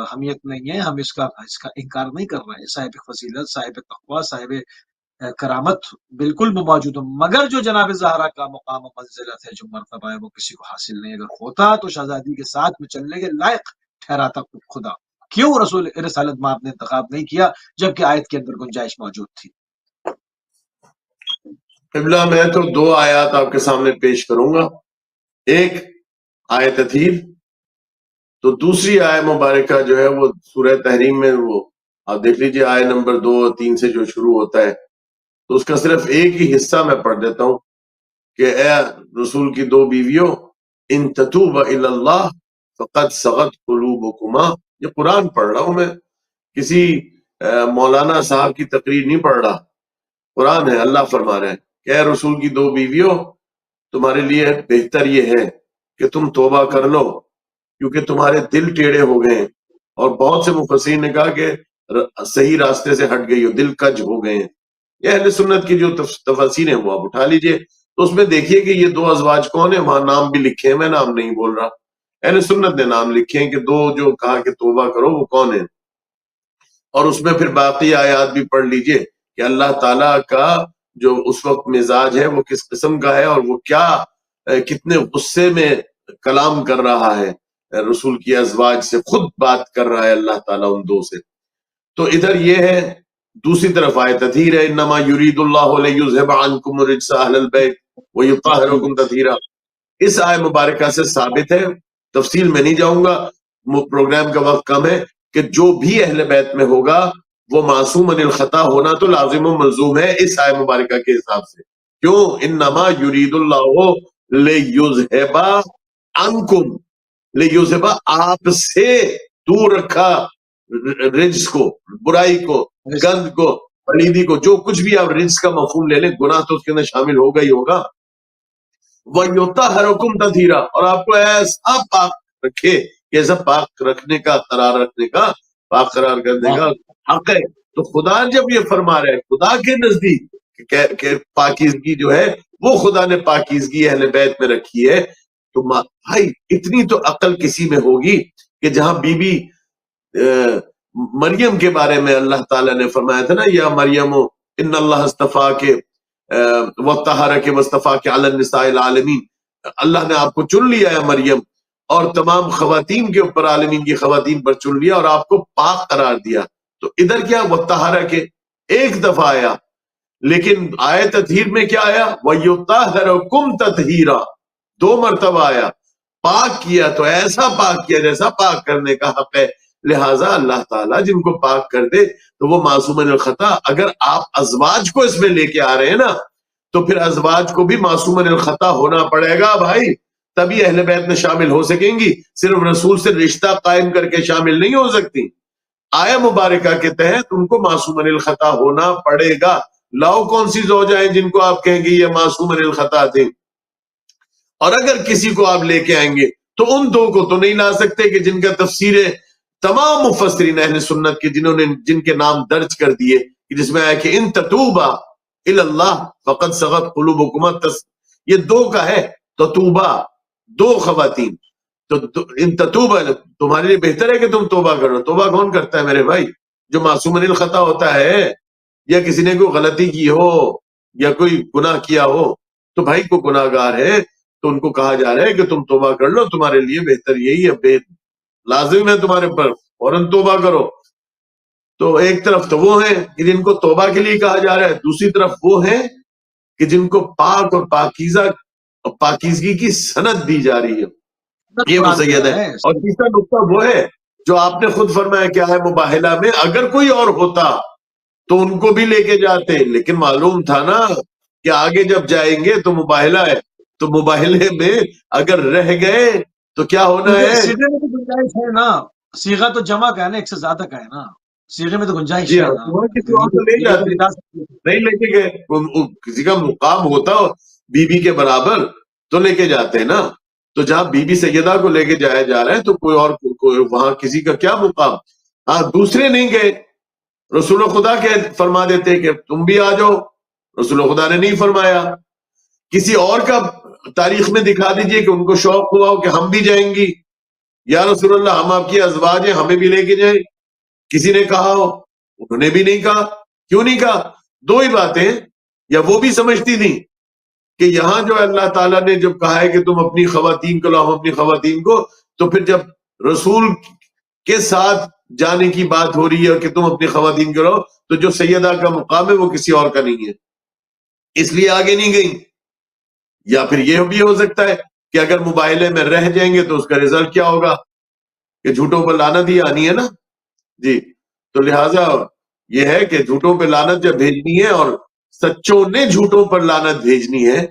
اہمیت نہیں ہے، ہم اس کا انکار نہیں کر رہے ہیں، صاحب فضیلت، صاحب تقوی، صاحب کرامت بالکل موجود ہو، مگر جو جناب زہرا کا مقام و منزلت ہے، جو مرتبہ ہے، وہ کسی کو حاصل نہیں۔ اگر ہوتا تو شہزادی کے ساتھ میں چلنے کے لائق ٹھہراتا خدا، کیوں رسول رسالت میں آپ نے انتخاب نہیں کیا جبکہ آیت کے اندر گنجائش موجود تھی؟ قبلہ میں تو دو آیات آپ کے سامنے پیش کروں گا، ایک آیت تطہیر، تو دوسری آیت مبارکہ جو ہے وہ سورہ تحریم میں، وہ آپ دیکھ لیجئے آیت نمبر 2 اور 3 سے جو شروع ہوتا ہے، تو اس کا صرف ایک ہی حصہ میں پڑھ دیتا ہوں کہ اے رسول کی دو بیویوں، ان تتوبا الی اللہ فقد صغت قلوبکما، یہ قرآن پڑھ رہا ہوں میں، کسی مولانا صاحب کی تقریر نہیں پڑھ رہا، قرآن ہے، اللہ فرما رہے ہیں کہ اے رسول کی دو بیویوں، تمہارے لیے بہتر یہ ہے کہ تم توبہ کر لو کیونکہ تمہارے دل ٹیڑے ہو گئے ہیں، اور بہت سے مفسرین نے کہا کہ صحیح راستے سے ہٹ گئی ہو، دل کج ہو گئے ہیں۔ یہ اہل سنت کی جو تفاسیر ہیں وہ آپ اٹھا لیجئے، تو اس میں دیکھیے کہ یہ دو ازواج کون ہیں، وہاں نام بھی لکھے ہیں، میں نام نہیں بول رہا، اہل سنت نے نام لکھے ہیں کہ دو جو کہا کہ توبہ کرو وہ کون ہیں، اور اس میں پھر باقی آیات بھی پڑھ لیجئے کہ اللہ تعالیٰ کا جو اس وقت مزاج ہے وہ کس قسم کا ہے، اور وہ کیا کتنے غصے میں کلام کر رہا ہے رسول کی ازواج سے، خود بات کر رہا ہے اللہ تعالیٰ ان دو سے۔ تو ادھر یہ ہے، دوسری طرف آیت تطہیر ہے، انما یرید اللہ لیذھب عنکم الرجس اہل البیت ویطہرکم تطہیرا، اس آیت مبارکہ سے ثابت ہے، تفصیل میں نہیں جاؤں گا، پروگرام کا وقت کم ہے، کہ جو بھی اہل بیت میں ہوگا وہ معصوم عن الخطا ہونا تو لازم و ملزوم ہے اس آیت مبارکہ کے حساب سے۔ کیوں؟ انما یرید اللہ لیذھب عنکم، لیذھب آپ سے دور رکھا رجس کو، برائی کو، گند کو، پلیدی کو، جو کچھ بھی آپ رجس کا مفہوم لے لیں، گناہ تو اس کے اندر شامل ہوگا ہی ہوگا، وَيُطَهِّرُكُمْ تَطْهِيرًا، اور آپ کو ایسا پاک رکھے، ایسا پاک رکھنے کا، قرار رکھنے کا، پاک قرار کرنے کا حق ہے۔ تو خدا جب یہ فرما رہے ہیں، خدا کے نزدیک کہ پاکیزگی جو ہے وہ خدا نے پاکیزگی اہل بیت میں رکھی ہے، تو بھائی اتنی تو عقل کسی میں ہوگی کہ جہاں بی بی مریم کے بارے میں اللہ تعالیٰ نے فرمایا تھا نا، یا مریم ان اللہ اصطفاک وطہرک واصطفاک علی النساء العالمین، اللہ نے آپ کو چن لیا ہے مریم، اور تمام خواتین کے اوپر، عالمین کی خواتین پر چن لیا اور آپ کو پاک قرار دیا۔ تو ادھر کیا وطہرک ایک دفعہ آیا، لیکن آیت تطہیر میں کیا آیا؟ وَيُطَهِّرُكُمْ تَطْهِيرًا، دو مرتبہ آیا، پاک کیا تو ایسا پاک کیا جیسا پاک کرنے کا حق ہے۔ لہٰذا اللہ تعالیٰ جن کو پاک کر دے تو وہ معصوم عن الخطا۔ اگر آپ ازواج کو اس میں لے کے آ رہے ہیں نا، تو پھر ازواج کو بھی معصوم عن الخطا ہونا پڑے گا بھائی، تبھی اہل بیت میں شامل ہو سکیں گی، صرف رسول سے رشتہ قائم کر کے شامل نہیں ہو سکتی۔ آیا مبارکہ کے تحت ان کو معصوم عن الخطا ہونا پڑے گا۔ لاؤ کون سی زوجہ ہیں جن کو آپ کہیں گے یہ معصوم عن الخطا تھے، اور اگر کسی کو آپ لے کے آئیں گے تو ان دو کو تو نہیں لا سکتے کہ جن کا تفسیر تمام مفسرین اہل سنت کے جن کے نام درج کر دیے کہ جس میں آیا کہ ان تتوبا الی اللہ فقد صغت قلوبکما، یہ دو کا ہے، تتوبا دو خواتین، تو ان تتوبا تمہارے لیے بہتر ہے کہ تم توبہ کرو۔ توبہ کون کرتا ہے میرے بھائی؟ جو معصوم عن الخطا ہوتا ہے، یا کسی نے کوئی غلطی کی ہو یا کوئی گناہ کیا ہو تو بھائی کو گناہ گار ہے، تو ان کو کہا جا رہا ہے کہ تم توبہ کر لو، تمہارے لیے بہتر یہی ہے، لازم ہے تمہارے پر فوراً توبہ کرو۔ تو ایک طرف تو وہ ہیں کہ جن کو توبہ کے لیے کہا جا رہا ہے، دوسری طرف وہ ہیں کہ جن کو پاک اور پاکیزہ اور پاکیزگی کی سند دی جا رہی ہے، یہ وہ سید ہے۔ اور تیسرا نقطہ وہ ہے جو آپ نے خود فرمایا کیا ہے مباہلہ میں، اگر کوئی اور ہوتا تو ان کو بھی لے کے جاتے، لیکن معلوم تھا نا کہ آگے جب جائیں گے تو مباہلہ ہے، تو مباہلے میں اگر رہ گئے تو کیا ہونا ہے؟ سیغے میں تو گنجائش ہے نا، سیغہ تو جمع کا ہے نا، ایک سے زیادہ کا ہے نا، سیغے میں تو گنجائش جی ہے ہاں، نا، وہاں کسی اور کو لے جاتے، نہیں لے کے گئے، کسی کا مقام ہوتا بی بی کے برابر تو لے کے جاتے ہیں نا۔ تو جہاں بی بی سیدہ کو لے کے جایا جا رہا ہے تو کوئی اور وہاں کسی کا کیا مقام؟ ہاں دوسرے نہیں گئے، رسول خدا کے فرما دیتے کہ تم بھی آ جاؤ، رسول خدا نے نہیں فرمایا۔ کسی اور کا تاریخ میں دکھا دیجئے کہ ان کو شوق ہوا ہو کہ ہم بھی جائیں گی، یا رسول اللہ ہم آپ کی ازواج ہیں ہمیں بھی لے کے جائیں، کسی نے کہا ہو، انہوں نے بھی نہیں کہا۔ کیوں نہیں کہا؟ دو ہی باتیں، یا وہ بھی سمجھتی تھی کہ یہاں جو اللہ تعالیٰ نے جب کہا ہے کہ تم اپنی خواتین کو لاؤ، اپنی خواتین کو، تو پھر جب رسول کے ساتھ جانے کی بات ہو رہی ہے کہ تم اپنی خواتین کو لاؤ، تو جو سیدہ کا مقام ہے وہ کسی اور کا نہیں ہے، اس لیے آگے نہیں گئی۔ یا پھر یہ بھی ہو سکتا ہے کہ اگر مباہلے میں رہ جائیں گے تو اس کا رزلٹ کیا ہوگا کہ جھوٹوں پر لعنت ہی آنی ہے نا۔ جی، تو لہٰذا یہ ہے کہ جھوٹوں پہ لعنت جب بھیجنی ہے اور سچوں نے جھوٹوں پر لعنت بھیجنی ہے،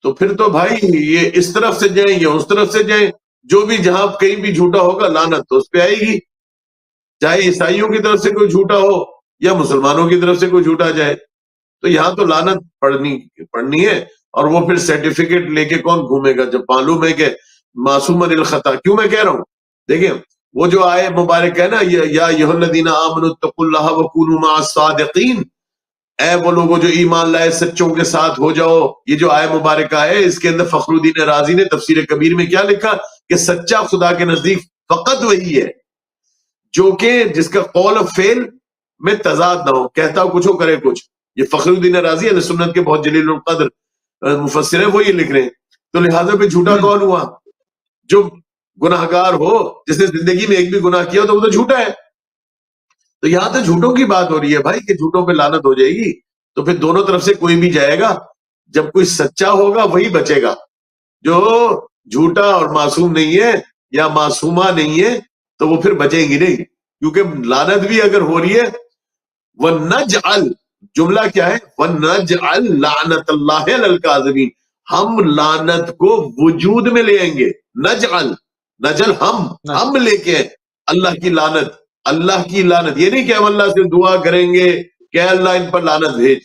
تو پھر تو بھائی یہ اس طرف سے جائیں یا اس طرف سے جائیں، جو بھی جہاں کہیں بھی جھوٹا ہوگا لعنت تو اس پہ آئے گی، چاہے عیسائیوں کی طرف سے کوئی جھوٹا ہو یا مسلمانوں کی طرف سے کوئی جھوٹا جائے، تو یہاں تو لعنت پڑھنی ہے۔ اور وہ پھر سرٹیفکیٹ لے کے کون گھومے گا جب معلوم ہے کہ معصوم عن الخطا۔ کیوں میں کہہ رہا ہوں، دیکھیں وہ جو آئے مبارک ہے نا، یا ایھا الذین آمنوا اتقوا اللہ وکونوا مع الصادقین، اے وہ لوگوں جو ایمان لائے سچوں کے ساتھ ہو جاؤ۔ یہ جو آئے مبارکہ ہے اس کے اندر فخر الدین رازی نے تفسیر کبیر میں کیا لکھا کہ سچا خدا کے نزدیک فقط وہی ہے جو کہ جس کا قول و فعل میں تضاد نہ ہو، کہتا ہو کچھ ہو کرے کچھ۔ یہ فخر الدین رازی علیہ سنت کے بہت جلیل القدر مفسر ہیں، وہ یہ لکھ رہے ہیں۔ تو لہٰذا پہ جھوٹا کون ہوا؟ جو گناہ گار ہو، جس نے زندگی میں ایک بھی گناہ کیا تو وہ تو جھوٹا ہے۔ تو یہاں تو جھوٹوں کی بات ہو رہی ہے بھائی کہ جھوٹوں پہ لعنت ہو جائے گی، تو پھر دونوں طرف سے کوئی بھی جائے گا۔ جب کوئی سچا ہوگا وہی بچے گا، جو جھوٹا اور معصوم نہیں ہے یا معصومہ نہیں ہے تو وہ پھر بچیں گی نہیں، کیونکہ لعنت بھی اگر ہو رہی ہے وَنَجْعَلْ، جملہ کیا ہے؟ وَنَجْعَلْ لَعْنَةَ اللَّهِ عَلَى الْكَاذِبِينَ، ہم لعنت کو وجود میں لے آئیں گے۔ نجعل، نجل ہم لے کے اللہ کی لعنت، اللہ کی لعنت، یہ نہیں کہ ہم اللہ سے دعا کریں گے کہ اللہ ان پر لعنت بھیج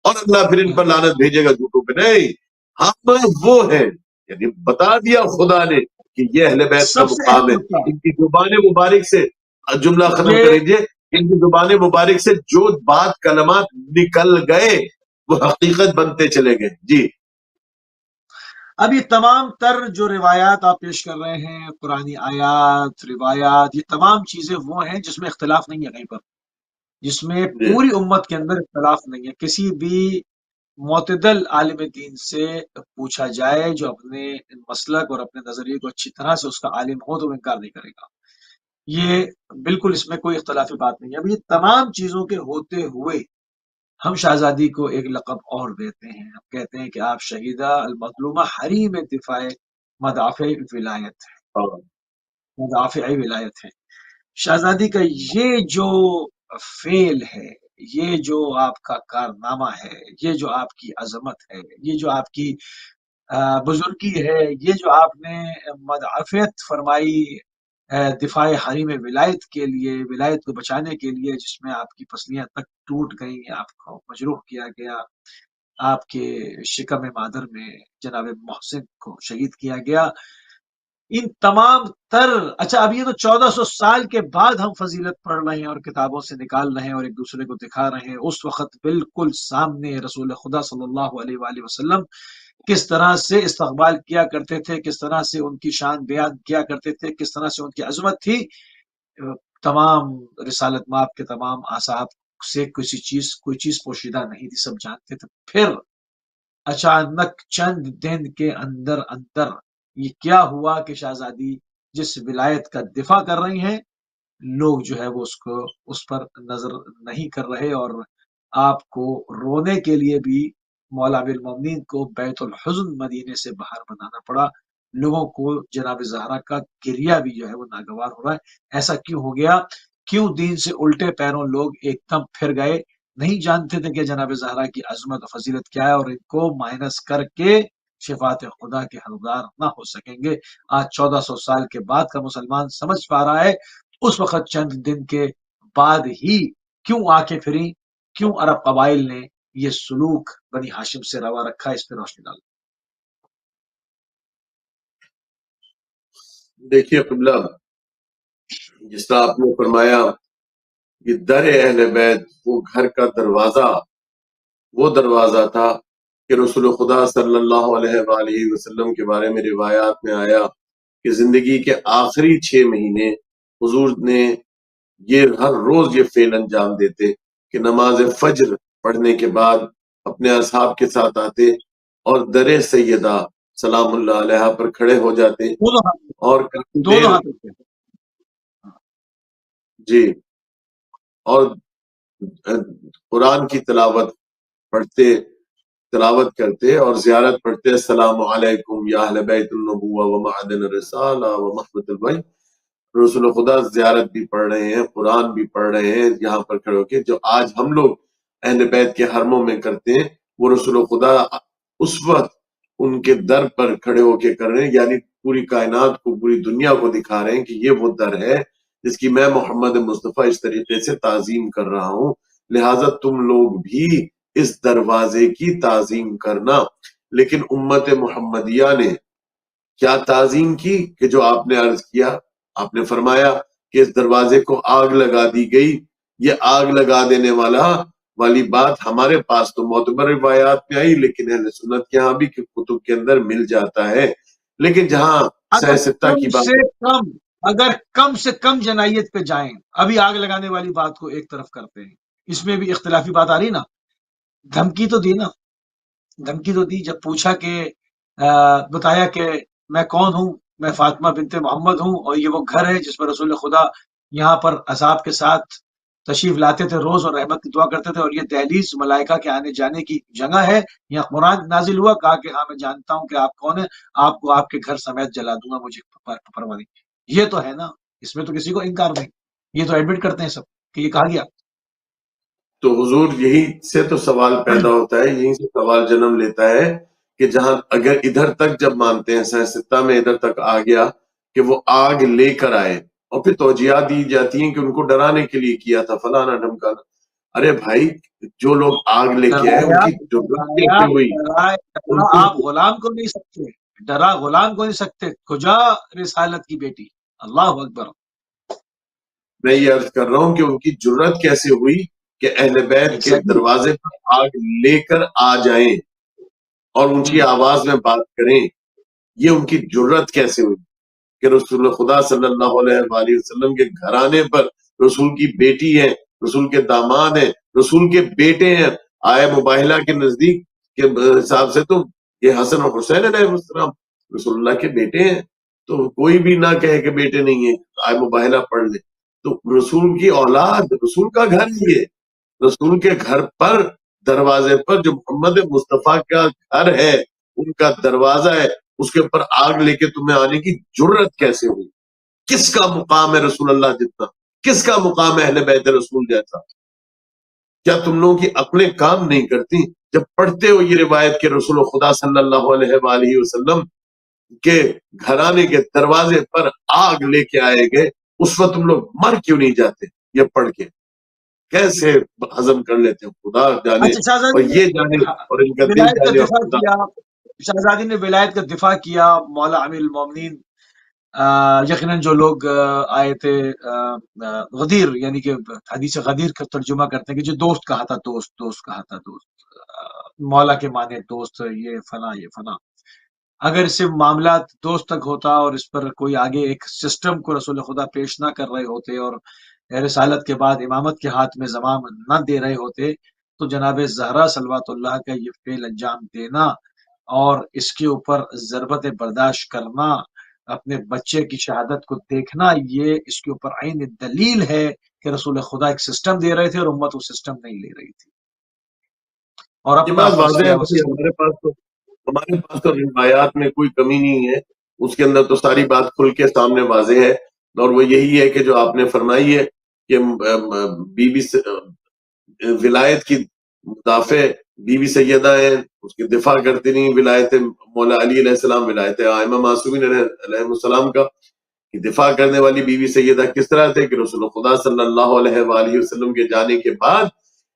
اور اللہ پھر ان پر لعنت بھیجے گا جھوٹوں پہ، نہیں، ہم وہ ہیں، یعنی بتا دیا خدا نے کہ یہ اہل بیت کا سب سے مقام اہم ہے۔ نقطہ ان کی زبان مبارک سے، جملہ ختم یہ، کر لیجیے، ان کی زبان مبارک سے جو بات کلمات نکل گئے وہ حقیقت بنتے چلے گئے۔ جی اب یہ تمام تر جو روایات آپ پیش کر رہے ہیں، قرآنی آیات، روایات، یہ تمام چیزیں وہ ہیں جس میں اختلاف نہیں ہے کہیں پر، جس میں جی پوری امت کے اندر اختلاف نہیں ہے۔ کسی بھی معتدل عالم دین سے پوچھا جائے جو اپنے مسلک اور اپنے نظریے کو اچھی طرح سے اس کا عالم ہو تو وہ انکار نہیں کرے گا۔ یہ بالکل اس میں کوئی اختلافی بات نہیں ہے۔ اب یہ تمام چیزوں کے ہوتے ہوئے ہم شہزادی کو ایک لقب اور دیتے ہیں، ہم کہتے ہیں کہ آپ شہیدہ المظلومہ حریم دفاع مدافع ولایت ہے، ہاں، مدافع ولایت ہے۔ شہزادی کا یہ جو فعل ہے، یہ جو آپ کا کارنامہ ہے، یہ جو آپ کی عظمت ہے، یہ جو آپ کی بزرگی ہے، یہ جو آپ نے مدافعت فرمائی دفاع حریم ولایت کے لیے، ولایت کو بچانے کے لیے، جس میں آپ کی پسلیاں تک ٹوٹ گئیں، آپ کو مجروح کیا گیا، آپ کے شکم مادر میں جناب محسن کو شہید کیا گیا، ان تمام تر، اچھا اب یہ تو 1400 سال کے بعد ہم فضیلت پڑھ رہے ہیں اور کتابوں سے نکال رہے ہیں اور ایک دوسرے کو دکھا رہے ہیں، اس وقت بالکل سامنے رسول خدا صلی اللہ علیہ وآلہ وسلم کس طرح سے استقبال کیا کرتے تھے، کس طرح سے ان کی شان بیان کیا کرتے تھے، کس طرح سے ان کی عظمت تھی، تمام رسالت مآب کے تمام اصحاب سے کوئی چیز پوشیدہ نہیں تھی، سب جانتے تھے۔ پھر اچانک چند دن کے اندر اندر یہ کیا ہوا کہ شہزادی جس ولایت کا دفاع کر رہی ہیں، لوگ جو ہے وہ اس پر نظر نہیں کر رہے، اور آپ کو رونے کے لیے بھی مولا بالمؤمنین کو بیت الحزن مدینے سے باہر بنانا پڑا، لوگوں کو جناب زہرا کا گریہ بھی جو ہے وہ ناگوار ہو رہا ہے۔ ایسا کیوں ہو گیا؟ کیوں دین سے الٹے پیروں لوگ ایک دم پھر گئے؟ نہیں جانتے تھے کہ جناب زہرا کی عظمت و فضیلت کیا ہے، اور ان کو مائنس کر کے شفاعت خدا کے حقدار نہ ہو سکیں گے۔ آج 1400 سال کے بعد کا مسلمان سمجھ پا رہا ہے، اس وقت چند دن کے بعد ہی کیوں آنکھیں پھری، کیوں عرب قبائل نے یہ سلوک بنی ہاشم سے روا رکھا، اس پہ روشنی ڈال۔ دیکھیے قبلہ، جس طرح آپ نے فرمایا کہ در اہل بیت وہ گھر کا دروازہ، وہ دروازہ تھا کہ رسول خدا صلی اللہ علیہ وآلہ وسلم کے بارے میں روایات میں آیا کہ زندگی کے آخری 6 مہینے حضور نے یہ ہر روز یہ فعل انجام دیتے کہ نماز فجر پڑھنے کے بعد اپنے اصحاب کے ساتھ آتے اور در سیدہ سلام اللہ علیہ پر کھڑے ہو جاتے اور کافی دیر جی اور قرآن کی تلاوت کرتے اور زیارت پڑھتے، السلام علیکم یا اہل بیت النبوہ و معدن الرسالہ و محبت البیت۔ رسول خدا زیارت بھی پڑھ رہے ہیں، قرآن بھی پڑھ رہے ہیں یہاں پر کھڑے ہو کے، جو آج ہم لوگ اہل بیت کے حرموں میں کرتے ہیں، وہ رسول خدا اس وقت ان کے در پر کھڑے ہو کے کر رہے ہیں، یعنی پوری کائنات کو، پوری دنیا کو دکھا رہے ہیں کہ یہ وہ در ہے جس کی میں محمد مصطفیٰ اس طریقے سے تعظیم کر رہا ہوں، لہٰذا تم لوگ بھی اس دروازے کی تعظیم کرنا۔ لیکن امت محمدیہ نے کیا تعظیم کی کہ جو آپ نے عرض کیا، آپ نے فرمایا کہ اس دروازے کو آگ لگا دی گئی۔ یہ آگ لگا دینے والی بات ہمارے پاس تو معتبر روایات میں آئی، لیکن اہل سنت کے ہاں بھی کتب کے اندر مل جاتا ہے۔ لیکن جہاں سہ ستہ کی بات، اگر کم سے کم جنائیت پہ جائیں، ابھی آگ لگانے والی بات کو ایک طرف کرتے ہیں، اس میں بھی اختلافی بات آ رہی نا، دھمکی تو دی نا، دھمکی تو دی، جب پوچھا کہ بتایا کہ میں کون ہوں، میں فاطمہ بنت محمد ہوں، اور یہ وہ گھر ہے جس پر رسول خدا یہاں پر عذاب کے ساتھ تشریف لاتے تھے روز اور رحمت کی دعا کرتے تھے، اور یہ دہلیز ملائکہ کے آنے جانے کی جگہ ہے، یہاں قرآن نازل ہوا، کہا کہ ہاں میں جانتا ہوں کہ آپ کون ہیں، آپ کو آپ کے گھر سمیت جلا دوں گا، مجھے پرواہ نہیں۔ یہ تو ہے نا، اس میں تو کسی کو انکار نہیں، یہ تو ایڈمٹ کرتے ہیں سب کہ یہ کہا گیا۔ تو حضور یہی سے تو سوال پیدا ہوتا ہے، یہی سے سوال جنم لیتا ہے کہ جہاں اگر ادھر تک جب مانتے ہیں، سہ ستہ میں ادھر تک آ گیا کہ وہ آگ لے کر آئے، اور پھر توجیہات دی جاتی ہیں کہ ان کو ڈرانے کے لیے کیا تھا، فلانا ڈھمکانا۔ ارے بھائی، جو لوگ آگ لے کے آئے ان کی ضرورت کیسے ہوئی؟ آپ غلام کو نہیں سکتے، ڈرا غلام کو نہیں سکتے، کجا رسالت کی بیٹی، اللہ اکبر۔ میں یہ عرض کر رہا ہوں کہ ان کی جرت کیسے ہوئی کہ اہل بیت کے دروازے پر آگ لے کر آ جائیں اور اونچی آواز میں بات کریں، یہ ان کی جرت کیسے ہوئی کہ رسول خدا صلی اللہ علیہ وآلہ وسلم کے گھرانے پر رسول کی بیٹی ہے، رسول کے داماد ہیں، رسول کے بیٹے ہیں، آئے مباہلہ کے نزدیک کے حساب سے تو یہ حسن اور حسین علیہ السلام رسول اللہ کے بیٹے ہیں، تو کوئی بھی نہ کہے کہ بیٹے نہیں ہیں، آئے مباہلہ پڑھ لے۔ تو رسول کی اولاد، رسول کا گھر، یہ رسول کے گھر پر دروازے پر جو محمد مصطفیٰ کا گھر ہے، ان کا دروازہ ہے، اس کے اوپر آگ لے کے تمہیں آنے کی جرت کیسے ہوئی؟ کس کا مقام ہے رسول اللہ جتنا؟ کس کا مقام ہے اہل بیت رسول جیسا؟ کیا تم لوگوں کی عقلیں کام نہیں کرتی جب پڑھتے ہو یہ روایت کہ رسول خدا صلی اللہ علیہ وآلہ وسلم کے گھرانے کے دروازے پر آگ لے کے آئے گئے، اس وقت تم لوگ مر کیوں نہیں جاتے؟ یہ پڑھ کے کیسے ہضم کر لیتے ہو، خدا جانے اچھا اور شہزادی یہ جانے نے اور ان کا دل ولایت کا جانے اور دفاع خدا۔ کیا، شہزادی نے ولایت کا دفاع کیا مولا امیر المومنین۔ یقیناً جو لوگ آئے تھے غدیر، یعنی کہ حدیث غدیر کا ترجمہ کرتے ہیں کہ جو دوست کہا تھا، دوست کہا تھا، دوست مولا کے معنی دوست، یہ فلاں یہ فلاں۔ اگر اس سے معاملات دوست تک ہوتا اور اس پر کوئی آگے ایک سسٹم کو رسول خدا پیش نہ کر رہے ہوتے اور رسالت کے بعد امامت کے ہاتھ میں زمام نہ دے رہے ہوتے، تو جناب زہرا صلوات اللہ کا یہ فعل انجام دینا اور اس کے اوپر ضربت برداشت کرنا، اپنے بچے کی شہادت کو دیکھنا، یہ اس کے اوپر عین دلیل ہے کہ رسول خدا ایک سسٹم دے رہے تھے اور امت وہ سسٹم نہیں لے رہی تھی، اور یہ اپنا بات فرض واضح کیا ہے وہ بھائی، سسٹم۔ ہمارے پاس تو روایات میں کوئی کمی نہیں ہے، اس کے اندر تو ساری بات کھل کے سامنے واضح ہے، اور وہ یہی ہے کہ جو آپ نے فرمائی ہے کہ بی بی ولایت کی مدافع بی بی سیدہ ہیں، اس کی دفاع کرتی نہیں، ولایت مولا علی علیہ السلام، ولایت ائمہ معصومین علیہ السلام کا کہ دفاع کرنے والی بی بی سیدہ کس طرح تھے کہ رسول خدا صلی اللہ علیہ وآلہ وسلم کے جانے کے بعد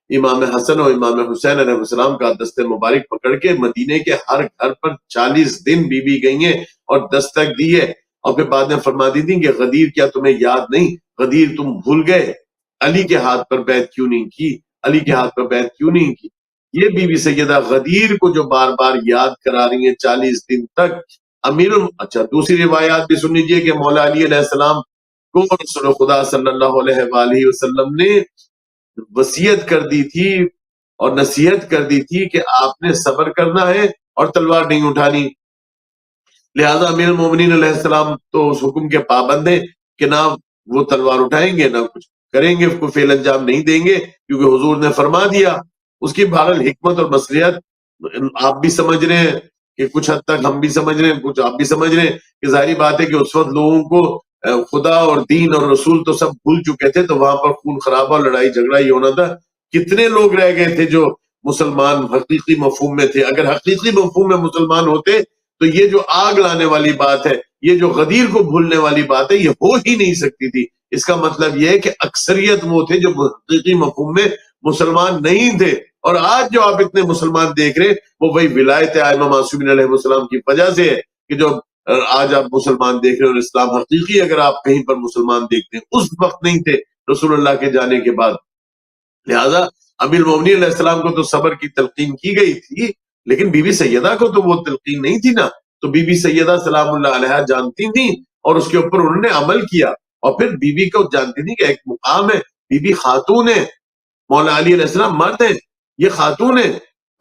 امام حسن اور امام حسین علیہ السلام کا دست مبارک پکڑ کے مدینے کے ہر گھر پر 40 دن بی بی گئی ہیں اور دستک دی ہے، اور پھر بعد میں فرما دی تھی کہ غدیر کیا تمہیں یاد نہیں، غدیر تم بھول گئے، علی کے ہاتھ پر بیعت کیوں نہیں کی، علی کے ہاتھ پر بیعت کیوں نہیں کی۔ یہ بی بی سیدہ غدیر کو جو بار بار یاد کرا رہی ہیں 40 دن تک۔ اچھا دوسری روایات بھی سن لیجیے کہ مولا علی علیہ السلام کو رسول خدا صلی اللہ علیہ وآلہ وسلم نے وصیت کر دی تھی اور نصیحت کر دی تھی کہ آپ نے صبر کرنا ہے اور تلوار نہیں اٹھانی، لہذا امیر المومنین علیہ السلام تو اس حکم کے پابند ہیں کہ نہ وہ تلوار اٹھائیں گے نہ کچھ کریں گے، کوئی فعل انجام نہیں دیں گے، کیونکہ حضور نے فرما دیا۔ اس کی بہرحال حکمت اور مصلحت آپ بھی سمجھ رہے ہیں کہ کچھ حد تک ہم بھی سمجھ رہے ہیں، کچھ آپ بھی سمجھ رہے ہیں کہ ظاہری بات ہے کہ اس وقت لوگوں کو خدا اور دین اور رسول تو سب بھول چکے تھے، تو وہاں پر خون خرابہ لڑائی جھگڑا ہی ہونا تھا۔ کتنے لوگ رہ گئے تھے جو مسلمان حقیقی مفہوم میں تھے؟ اگر حقیقی مفہوم میں مسلمان ہوتے تو یہ جو آگ لانے والی بات ہے، یہ جو غدیر کو بھولنے والی بات ہے، یہ ہو ہی نہیں سکتی تھی۔ اس کا مطلب یہ ہے کہ اکثریت وہ تھے جو حقیقی مفہوم میں مسلمان نہیں تھے، اور آج جو آپ اتنے مسلمان دیکھ رہے ہیں وہ وہی ولایت ائمہ معصومین علیہ السلام کی وجہ سے ہے کہ جو آج آپ مسلمان دیکھ رہے ہیں، اور اسلام حقیقی اگر آپ کہیں پر مسلمان دیکھتے ہیں اس وقت نہیں تھے رسول اللہ کے جانے کے بعد۔ لہذا امیر المومنین علیہ السلام کو تو صبر کی تلقین کی گئی تھی، لیکن بی بی سیدہ کو تو وہ تلقین نہیں تھی نا، تو بی بی سیدہ سلام اللہ علیہ جانتی تھی اور اس کے اوپر انہوں نے عمل کیا، اور پھر بی بی کو جانتی تھی کہ ایک مقام ہے، بی بی خاتون ہے، مولا علی علیہ السلام مرد ہیں، یہ خاتون ہے۔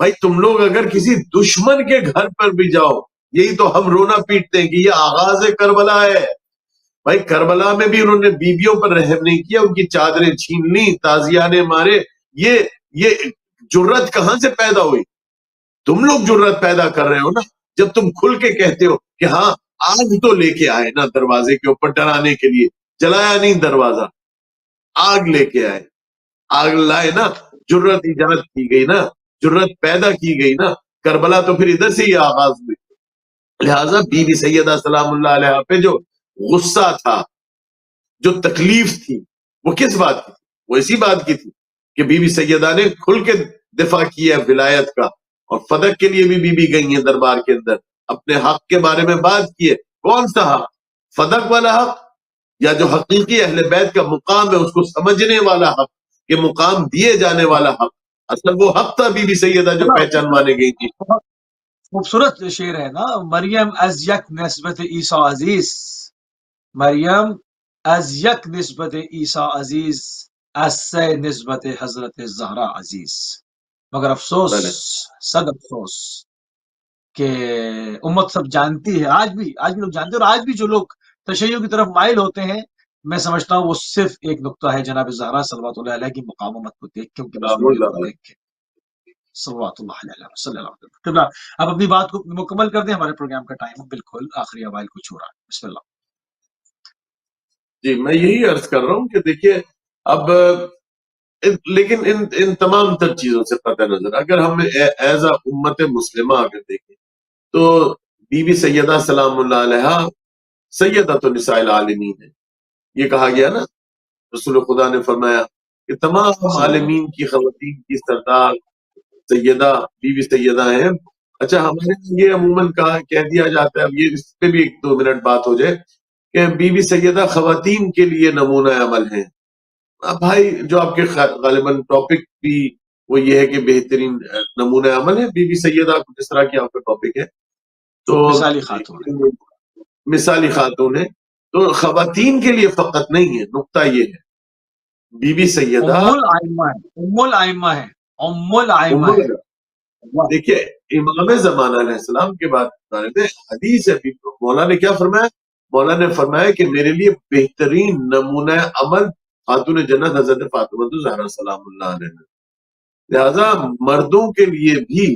بھائی تم لوگ اگر کسی دشمن کے گھر پر بھی جاؤ، یہی تو ہم رونا پیٹتے ہیں کہ یہ آغاز کربلا ہے۔ بھائی کربلا میں بھی انہوں نے بیویوں پر رحم نہیں کیا، ان کی چادریں چھین لی، تازیانے مارے۔ یہ جرت کہاں سے پیدا ہوئی؟ تم لوگ جرت پیدا کر رہے ہو نا، جب تم کھل کے کہتے ہو کہ ہاں آگ تو لے کے آئے نا دروازے کے اوپر ڈرانے کے لیے، جلایا نہیں دروازہ، آگ لے کے آئے، آگ لائے نا، جرت ایجاد کی گئی نا، جرت پیدا کی گئی نا۔ کربلا تو پھر ادھر سے ہی آغاز ہوئی۔ لہٰذا بی بی سیدہ سلام اللہ علیہ پہ جو غصہ تھا، جو تکلیف تھی، وہ کس بات کی تھی؟ وہ اسی بات کی تھی کہ بی بی سیدہ نے کھل کے دفاع کیا ولایت کا، اور فدق کے لیے بھی بی بی گئی ہیں دربار کے اندر، اپنے حق کے بارے میں بات کیے۔ کون سا حق؟ فدق والا حق، یا جو حقیقی اہل بیت کا مقام ہے اس کو سمجھنے والا حق، کہ مقام دیے جانے والا حق؟ اصل وہ حق تھا بی بی سیدہ جو پہچانوانے گئی تھی۔ بہت خوبصورت شعر ہے نا، مریم از یک نسبت عیسیٰ عزیز، مریم از یک نسبت عیسیٰ عزیز، از سے نسبت حضرت زہرا عزیز۔ مگر افسوس، بلے صد افسوس کہ امت سب جانتی ہے، آج بھی لوگ جانتے ہیں، اور آج بھی جو لوگ تشیع کی طرف مائل ہوتے ہیں، میں سمجھتا ہوں وہ صرف ایک نقطہ ہے جناب زہرا صلوات اللہ علیہ کی مقامت کو دیکھ کے، ان کی سلام مظلومیت کو اللہ۔ دیکھ کے، صلوات اللہ علیہ صلی اللہ علیہ وسلم۔ اب اپنی بات کو مکمل کر دیں، ہمارے پروگرام کا ٹائم بالکل آخری اوائل کو چھو رہا ہے۔ بسم اللہ۔ جی میں یہی عرض کر رہا ہوں کہ دیکھیے اب لیکن ان تمام تر چیزوں سے قطع نظر اگر ہم ایز اے امت مسلمہ اگر دیکھیں تو بی بی سیدہ سلام اللہ علیہ سیدۃ النساء العالمین ہے. یہ کہا گیا نا، رسول خدا نے فرمایا کہ تمام عالمین کی خواتین کی سردار سیدہ بی بی سیدہ ہیں. اچھا ہمارے یہ عموماً کہہ دیا جاتا ہے، اب یہ اس پہ بھی 1-2 منٹ بات ہو جائے کہ بی بی سیدہ خواتین کے لیے نمونہ عمل ہیں. اب بھائی جو آپ کے غالباً ٹاپک بھی وہ یہ ہے کہ بہترین نمونہ عمل ہے بی بی سیدہ، جس طرح کی آپ کا ٹاپک ہے تو مثالی خاتون ہے، مثالی خاتون ہے. تو خواتین کے لیے فقط نہیں ہے، نقطہ یہ ہے بی بی سیدہ ام الائمہ ہے، ام الائمہ ہے، ام الائمہ ہے. دیکھیے امام زمانہ علیہ السلام کے بارے میں حدیث ہے، مولا نے کیا فرمایا؟ مولا نے فرمایا کہ میرے لیے بہترین نمونہ عمل خاتون جنت حضرت فاطمہ الزہرا سلام اللہ علیہ. لہذا مردوں کے لیے بھی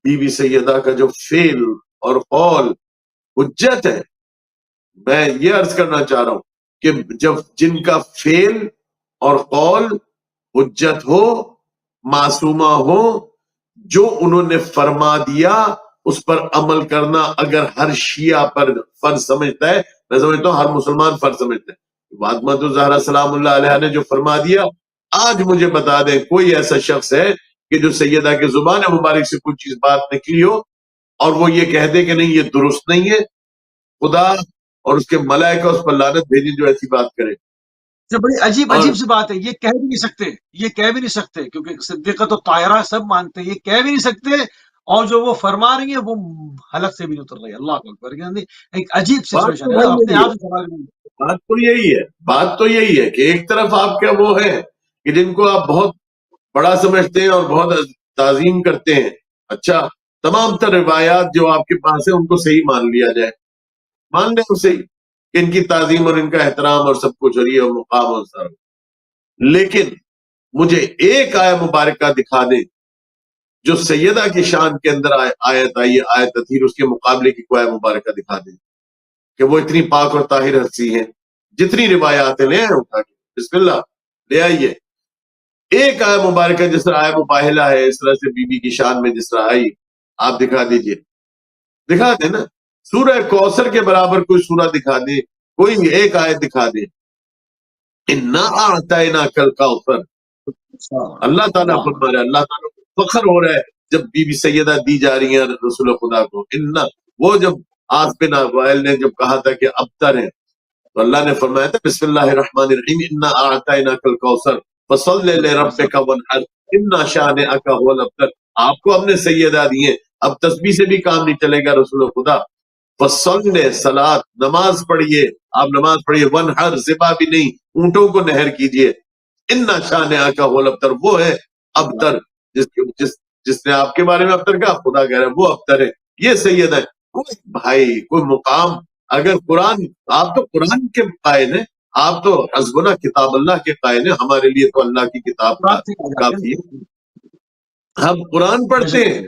بی بی سیدہ کا جو فعل اور قول حجت ہے. میں یہ عرض کرنا چاہ رہا ہوں کہ جب جن کا فعل اور قول حجت ہو، معصومہ ہو، جو انہوں نے فرما دیا اس پر عمل کرنا اگر ہر شیعہ پر فرض سمجھتا ہے، میں سمجھتا ہوں ہر مسلمان فرض سمجھتا ہے. فاطمہ الزہرا سلام اللہ علیہ نے جو فرما دیا، آج مجھے بتا دیں کوئی ایسا شخص ہے کہ جو سیدہ کے زبان مبارک سے کوئی چیز بات نکلی ہو اور وہ یہ کہہ دے کہ نہیں یہ درست نہیں ہے؟ خدا اور اس کے ملائکہ اس پر لعنت بھیجی جو ایسی بات کرے. بڑی عجیب سی بات ہے، یہ کہہ بھی نہیں سکتے، یہ کہہ بھی نہیں سکتے کیونکہ صدیقہ تو طاہرہ سب مانتے ہیں، یہ کہہ بھی نہیں سکتے، اور جو وہ فرما رہی ہیں وہ حلق سے بھی نہیں اتر رہی. اللہ اکبر، ایک عجیب سچویشن ہے. اپنے آپ بات تو یہی ہے، بات تو یہی ہے کہ ایک طرف آپ کا وہ ہے کہ جن کو آپ بہت بڑا سمجھتے ہیں اور بہت تعظیم کرتے ہیں، اچھا تمام تر روایات جو آپ کے پاس ہیں ان کو صحیح مان لیا جائے، مان لیں اسے کہ ان کی تعظیم اور ان کا احترام اور سب کچھ اور یہ اور مقام اور سر. لیکن مجھے ایک آیت مبارکہ دکھا دیں جو سیدہ کی شان کے اندر آیت آئی ہے، آیت تطہیر، اس کے مقابلے کی کوئی آیت مبارکہ دکھا دیں کہ وہ اتنی پاک اور طاہر ہستی ہیں. جتنی روایات لے آئے اٹھا کے، بسم اللہ لے آئیے. ایک آیت مبارکہ جس طرح آیت مباہلہ ہے اس طرح سے بی بی کی شان میں جس طرح آئی، آپ دکھا دیجئے، دکھا دیں نا. سورہ کوثر کے برابر کوئی سورہ دکھا دے، کوئی ایک آیت دکھا دے. اِنَّا أَعْطَيْنَاكَ الْكَوْثَرَ، اللہ تعالیٰ فرما رہا ہے، اللہ تعالیٰ کو فخر ہو رہا ہے جب بی بی سیدہ دی جا رہی ہیں رسول خدا کو. وہ جب آس بن وائل نے جب کہا تھا کہ ابتر ہیں تو اللہ نے فرمایا تھا بسم اللہ الرحمن الرحیم اِنَّا أَعْطَيْنَاكَ الْكَوْثَرَ فَصَلِّ لِرَبِّكَ وَانْحَرْ إِنَّ شَانِئَكَ هُوَ الْأَبْتَرُ. آپ کو ہم نے سیدہ دی ہیں، اب تسبیح سے بھی کام نہیں چلے گا رسول خدا. فَصَلِّ صلاۃ، نماز پڑھیے، آپ نماز پڑھیے، وَانْحَرْ ذبح بھی نہیں، اونٹوں کو نہر کیجیے. اِنَّ شَانِئَكَ هُوَ الْأَبْتَرُ، وہ ہے ابتر جس نے آپ کے بارے میں ابتر کہا، خدا کہہ رہا ہے وہ ابتر ہے، یہ سید ہے. کوئی بھائی کوئی مقام، اگر قرآن، آپ تو قرآن کے قائل ہیں، آپ تو حسبنا کتاب اللہ کے قائل ہیں، ہمارے لیے تو اللہ کی کتاب کافی ہے. ہم قرآن پڑھتے ہیں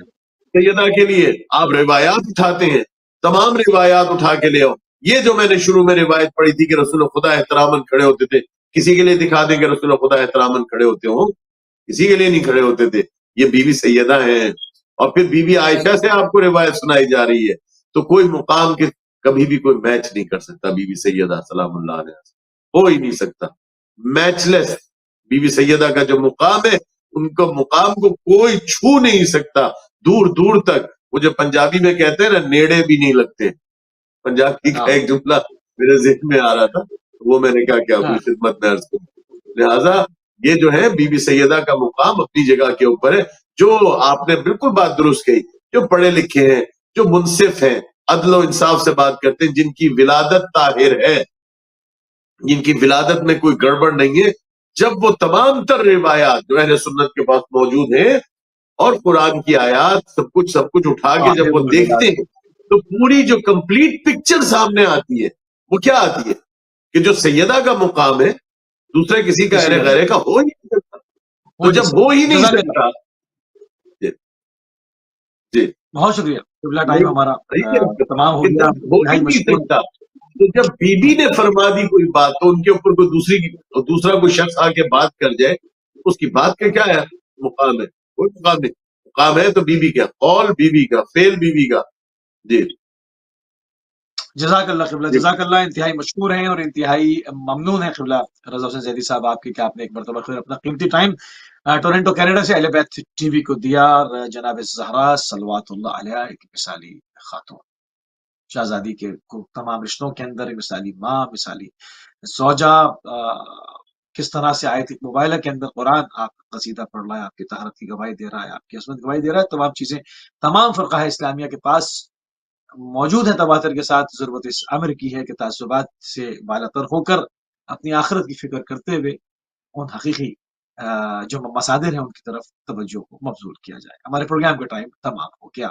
سیدہ کے لیے، آپ روایات اٹھاتے ہیں، تمام روایات اٹھا کے لے آؤ. یہ جو میں نے شروع میں روایت پڑھی تھی کہ رسول خدا احتراماً کھڑے ہوتے تھے، کسی کے لیے دکھا دیں کہ رسول خدا احتراماً کھڑے ہوتے ہوں؟ کسی کے لیے نہیں کھڑے ہوتے تھے. یہ بی بی سیدہ ہیں، اور پھر بی بی عائشہ سے آپ کو روایت سنائی جا رہی ہے. تو کوئی مقام کے کبھی بھی کوئی میچ نہیں کر سکتا بی بی سیدہ سلام اللہ علیہ، ہو ہی نہیں سکتا. میچ لیس بی بی سیدہ کا جو مقام ہے، ان کو مقام کو کوئی چھو نہیں سکتا دور دور تک. وہ جو پنجابی میں کہتے ہیں نا نیڑے بھی نہیں لگتے، پنجابی کا ایک جملہ میرے ذہن میں آ رہا تھا، وہ میں نے کہا کہ اپنی خدمت میں عرض کروں. لہٰذا یہ جو ہے بی بی سیدہ کا مقام اپنی جگہ کے اوپر ہے. جو آپ نے بالکل بات درست کہی، جو پڑھے لکھے ہیں، جو منصف ہیں، عدل و انصاف سے بات کرتے ہیں، جن کی ولادت طاہر ہے، جن کی ولادت میں کوئی گڑبڑ نہیں ہے، جب وہ تمام تر روایات جو اہل سنت کے پاس موجود ہیں اور قرآن کی آیات سب کچھ اٹھا کے جب وہ دیکھتے ہیں تو پوری جو کمپلیٹ پکچر سامنے آتی ہے. وہ کیا آتی ہے کہ جو سیدہ کا مقام ہے دوسرے کسی کا اہل غیرے کا ہو ہی نہیں سکتا. تو جب ہو ہی نہیں سکتا، جی بہت شکریہ. ٹائم ہمارا تمام ہو گیا. ہو ہی نہیں سکتا. تو جب بی بی نے فرما دی کوئی بات تو ان کے اوپر کوئی دوسرا کوئی شخص آ کے بات کر جائے اس کی بات کا کیا ہے مقام ہے؟ کوئی مقام نہیں. مقام ہے تو بیوی کا قول، بیوی کا فعل، بیوی کا. جی جزاک اللہ قبلہ، جی جزاک اللہ. انتہائی مشکور ہیں اور انتہائی ممنون ہیں قبلہ رضا حسین زیدی صاحب آپ کے کہ آپ نے ایک مرتبہ پھر اپنا قیمتی ٹائم ٹورنٹو کینیڈا سے اہل بیت ٹی وی کو دیا. اور جناب زہرا صلوات اللہ علیہ ایک مثالی خاتون، شہزادی کے کو تمام رشتوں کے اندر ایک مثالی ماں، مثالی زوجہ. کس طرح سے آیت مبارکہ کے اندر قرآن آپ قصیدہ پڑھ رہا ہے، آپ کی طہارت کی گواہی دے رہا ہے، آپ کی عصمت کی گواہی دے رہا ہے. تمام چیزیں تمام فرقہ اسلامیہ کے پاس موجود ہے تواتر کے ساتھ. ضرورت اس امر کی ہے کہ تعصبات سے بالاتر ہو کر اپنی آخرت کی فکر کرتے ہوئے ان حقیقی جو مصادر ہیں ان کی طرف توجہ کو مبذول کیا جائے. ہمارے پروگرام کا ٹائم تمام ہو گیا.